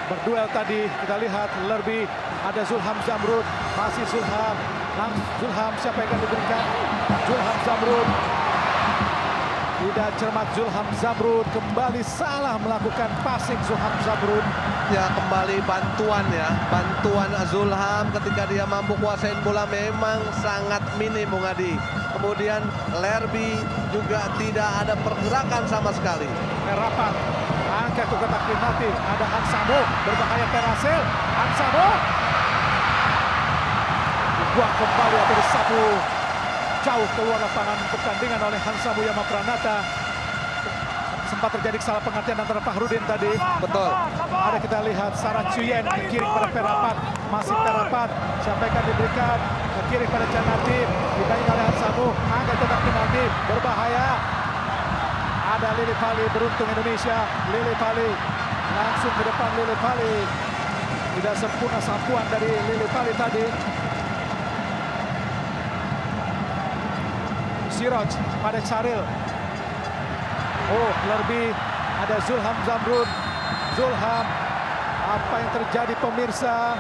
Berduel tadi kita lihat Lerby, ada Zulham Zamrun, masih Zulham, siapa yang akan diberikan? Zulham Zamrun Tidak cermat Zulham Zamrud, kembali salah melakukan passing Zulham Zamrud. Ya, kembali bantuan ya. Bantuan Zulham ketika dia mampu kuasain bola memang sangat minim, Bung Adi. Kemudian Lerby juga tidak ada pergerakan sama sekali. Rapat, angkat ke kotak penalti. Ada Hansamo, berbahaya Perasel. Hansamo dibuang kembali atau disapu jauh keluar lapangan pertandingan oleh Hansamo Yama Pranata. Sempat terjadi salah pengertian antara Fahrudin tadi. Betul. Ada kita lihat Sarah Chuyen ke kiri pada Perapat. Masih Perapat, siapa yang akan diberikan ke kiri pada Canati. Dibanding oleh Hansamo, angkat kotak penalti, berbahaya. Ada Lili Pali, beruntung Indonesia. Lili Pali langsung ke depan. Lili Pali tidak sempurna sapuan dari Lili Pali tadi. Siroj pada Charil. Oh, Lerby, ada Zulham Zamrud. Zulham, apa yang terjadi pemirsa?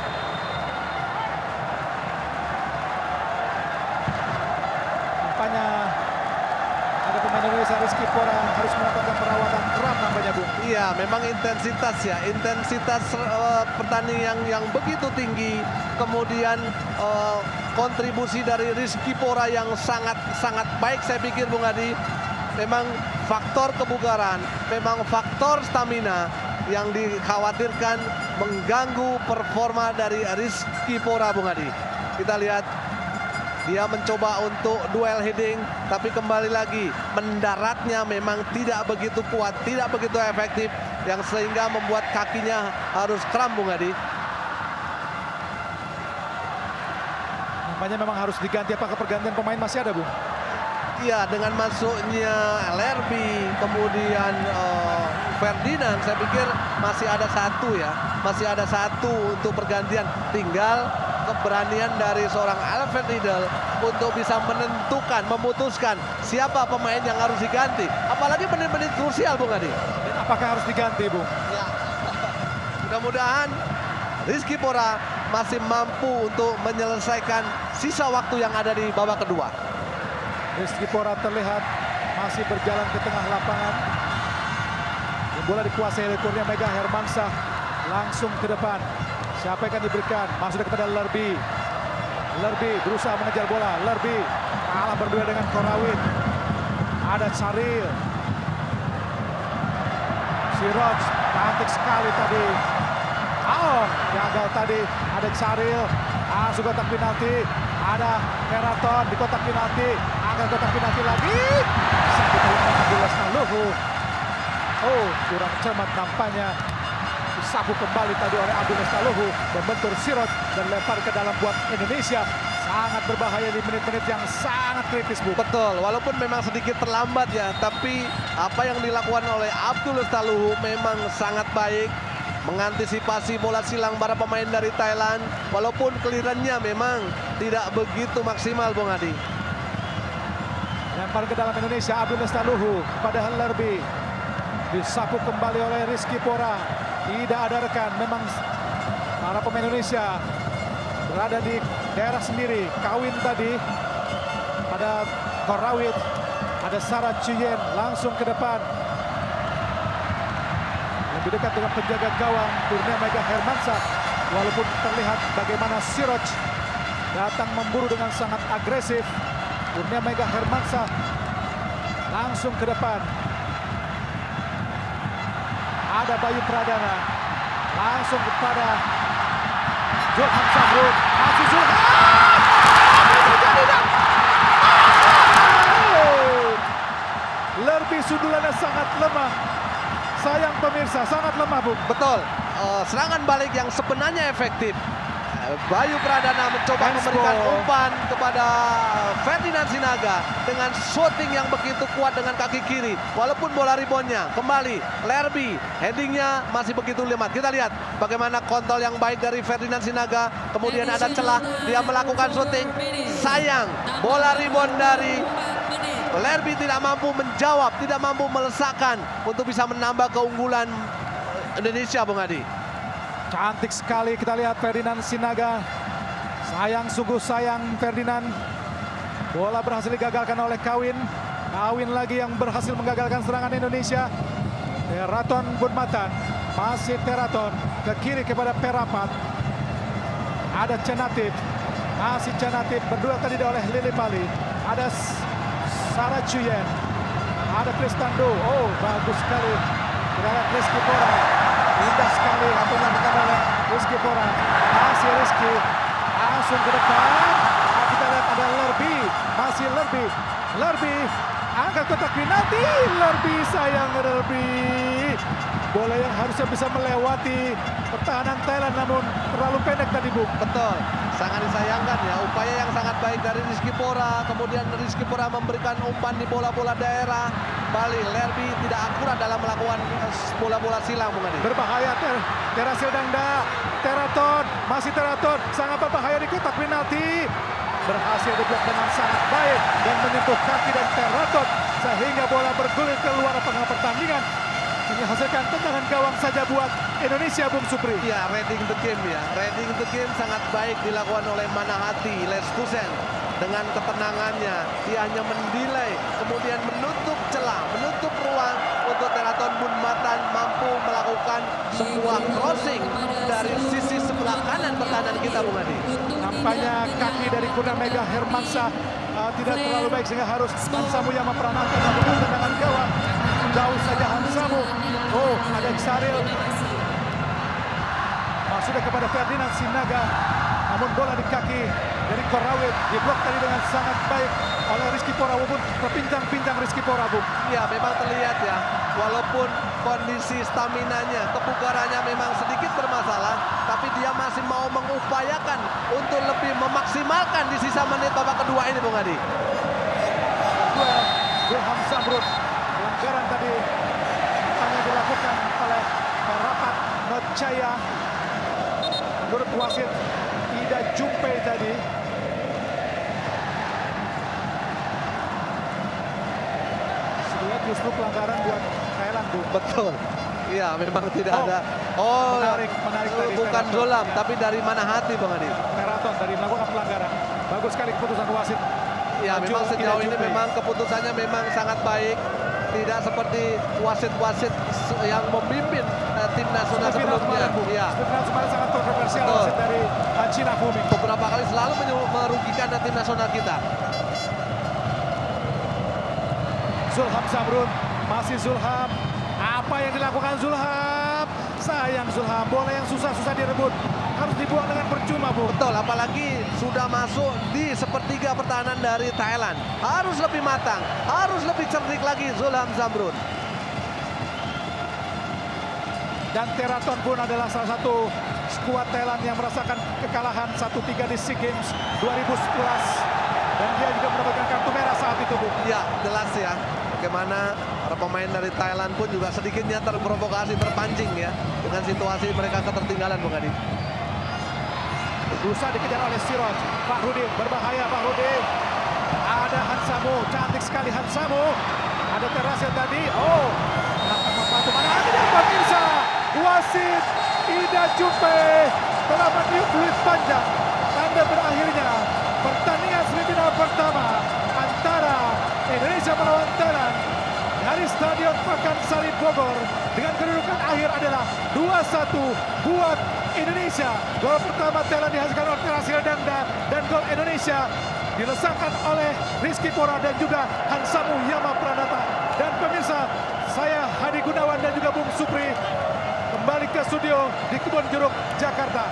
Nampaknya ada pemain Indonesia, Rizky Pora, harus mendapatkan perawatan kram nampaknya, Bung. Iya, memang intensitas ya, intensitas pertandingan yang begitu tinggi, kemudian kontribusi dari Rizky Pora yang sangat baik saya pikir, Bung Adi. Memang faktor kebugaran, memang faktor stamina yang dikhawatirkan mengganggu performa dari Rizky Pora, Bung Adi. Kita lihat dia mencoba untuk duel heading, tapi kembali lagi mendaratnya memang tidak begitu kuat, tidak begitu efektif, yang sehingga membuat kakinya harus kram, Bung Adi. Nampaknya memang harus diganti. Apakah pergantian pemain masih ada, Bung? Iya, dengan masuknya Lerby, kemudian Ferdinand, saya pikir masih ada satu ya, masih ada satu untuk pergantian. Tinggal keberanian dari seorang Alfred Riedel untuk bisa menentukan, memutuskan siapa pemain yang harus diganti. Apalagi menit-menit krusial, Bung Adi. Dan apakah harus diganti, Bung? Ya. Mudah-mudahan Rizky Pora masih mampu untuk menyelesaikan sisa waktu yang ada di babak kedua. Rizky Pora terlihat masih berjalan ke tengah lapangan. Bola dikuasai oleh Kurnia Mega Hermansyah. Langsung ke depan. Siapa yang akan diberikan? Masuk kepada Lerby. Lerby berusaha mengejar bola. Lerby kalah berdua dengan Korawit. Ada Charil. Siroj cantik sekali tadi. Oh, gagal tadi. Ada Charil. Masuk kotak penalti. Ada Meraton di kotak penalti. Angkat kotak penalti lagi. Satu kali Abdullah Staluhu. Oh, kurang cermat nampaknya. Disapu kembali tadi oleh Abdullah Staluhu. Membentur Siroj dan lempar ke dalam buat Indonesia. Sangat berbahaya di menit-menit yang sangat kritis, Bu. Betul, walaupun memang sedikit terlambat ya, tapi apa yang dilakukan oleh Abdullah Staluhu memang sangat baik. Mengantisipasi bola silang para pemain dari Thailand, walaupun clearance-nya memang tidak begitu maksimal, Bung Adi. Lempar ke dalam Indonesia, Abdullah Staluhu kepada Lerby. Disapu kembali oleh Rizky Pora. Tidak ada rekan, memang para pemain Indonesia berada di daerah sendiri. Kawin tadi pada Korawit. Ada Sarah Chuyen langsung ke depan. Lebih dekat dengan penjaga gawang Kurnia Mega Hermansyah. Walaupun terlihat bagaimana Siroj datang memburu dengan sangat agresif. Kurnia Mega Hermansyah langsung ke depan. Ada Bayu Pradana langsung kepada Zulham Zamrud. Masih Zulham. Lerby sundulannya sangat lemah. Sayang pemirsa, sangat lemah, Bu. Betul, serangan balik yang sebenarnya efektif. Bayu Pradana mencoba memberikan umpan kepada Ferdinand Sinaga dengan shooting yang begitu kuat dengan kaki kiri. Walaupun bola reboundnya kembali Lerby, headingnya masih begitu lemah. Kita lihat bagaimana kontrol yang baik dari Ferdinand Sinaga. Kemudian ada celah, dia melakukan shooting. Sayang, bola rebound dari Lerby tidak mampu menjawab, tidak mampu melesakkan untuk bisa menambah keunggulan Indonesia, Bung Adi. Cantik sekali kita lihat Ferdinand Sinaga. Sayang, sungguh sayang Ferdinand. Bola berhasil digagalkan oleh Kawin. Kawin lagi yang berhasil menggagalkan serangan Indonesia. Teraton Bunmatan, masih Teraton ke kiri kepada Perapat. Ada Cenatif, masih Cenatif berdua tadi oleh Lili Pali. Ada Sarah Chuyen, ada Kristando. Oh, bagus sekali. Kita lihat Rizky Pora, indah sekali apa yang dilakukan oleh Rizky Pora. Masih Rizky, langsung ke depan. Kita lihat ada Lerby, masih Lerby, angkat kotak penalti. Lerby, sayang Lerby. Bola yang harusnya bisa melewati pertahanan Thailand namun terlalu pendek tadi, Bung. Betul, sangat disayangkan ya. Upaya yang sangat baik dari Rizky Pora. Kemudian Rizky Pora memberikan umpan di bola-bola daerah. Bali Lerby tidak akurat dalam melakukan bola-bola silang, Bung Adi. Berbahaya Terasil Dangda. Teraton, masih Teraton. Sangat berbahaya di kotak penalti. Berhasil diblok dengan sangat baik dan menyentuh kaki dan Teraton sehingga bola bergulir keluar lapangan pertandingan. Menghasilkan tendangan gawang saja buat Indonesia, Bung Supri. Ya, reading the game ya. Reading the game sangat baik dilakukan oleh Manahati Lestusen. Dengan ketenangannya, dia hanya mendelay, kemudian menutup celah, menutup ruang untuk Teraton Bunmatan mampu melakukan sebuah crossing dari sisi sebelah kanan pertahanan kita, Bung Adi. Nampaknya kaki dari Kurniamega Hermansyah tidak terlalu baik sehingga harus Hansamu yang memperankan melakukan tendangan gawang. Jauh saja Hansamu. Oh, ada Xaril. Sudah kepada Ferdinand Sinaga. Namun bola di kaki dari Korawit diblok tadi dengan sangat baik oleh Rizky Pora, walaupun terpincang-pincang Rizky Pora, Bung. Ya, memang terlihat ya, walaupun kondisi staminanya, kebugarannya memang sedikit bermasalah, tapi dia masih mau mengupayakan untuk lebih memaksimalkan di sisa menit babak kedua ini, Bung Adi. Wilham Zamrud, pelanggaran tadi hanya dilakukan oleh Perapat Nocaya. Menurut wasit Ida Jumpe tadi. Sebenarnya justru pelanggaran buat Thailand, Bu. Betul. Iya, memang tidak ada. Oh, menarik tadi. bukan Teraton. Zolam, tapi dari Manahati, Bung Adi. Teraton tadi melakukan pelanggaran. Bagus sekali keputusan wasit. Ya, Maju memang sejauh Ida ini Jumpe. memang keputusannya memang sangat baik. Tidak seperti wasit-wasit yang memimpin tim nasional sebelumnya. Ya. Sebenarnya kemarin sangat kontroversial Betul. wasit dari Cina Fuming. Beberapa kali selalu merugikan tim nasional kita. Zulham Zamrud, masih Zulham. Apa yang dilakukan Zulham? Sayang Zulham, bola yang susah-susah direbut. Harus dibuang dengan percuma, Bu. Betul, apalagi sudah masuk di sepertiga pertahanan dari Thailand. Harus lebih matang, harus lebih cerdik lagi Zulham Zamrud. Dan Teraton pun adalah salah satu skuad Thailand yang merasakan kekalahan 1-3 di SEA Games 2011. Dan dia juga mendapatkan kartu merah saat itu, Bu. Ya, jelas ya. Bagaimana para pemain dari Thailand pun juga sedikitnya terprovokasi, terpancing ya. Dengan situasi mereka ketertinggalan, Bung Adi. Berusaha dikejar oleh Siroj. Fahrudin, berbahaya Fahrudin. Ada Hansamu, cantik sekali Hansamu. Ada Terasil tadi. Oh, dapat membantu mana? Tidak, pemirsa. Wasit Ida Jumpe telah meniup peluit panjang. Tanda berakhirnya pertandingan semifinal pertama antara Indonesia melawan Thailand dari Stadion Pakansari Bogor dengan kedudukan akhir adalah 2-1 buat Indonesia. Gol pertama Thailand dihasilkan oleh Terasil Dangda dan gol Indonesia dilesakan oleh Rizky Pora dan juga Hansamu Yama Pranata. Dan pemirsa, saya Hadi Gunawan dan juga Bung Supri kembali ke studio di Kebon Jeruk, Jakarta.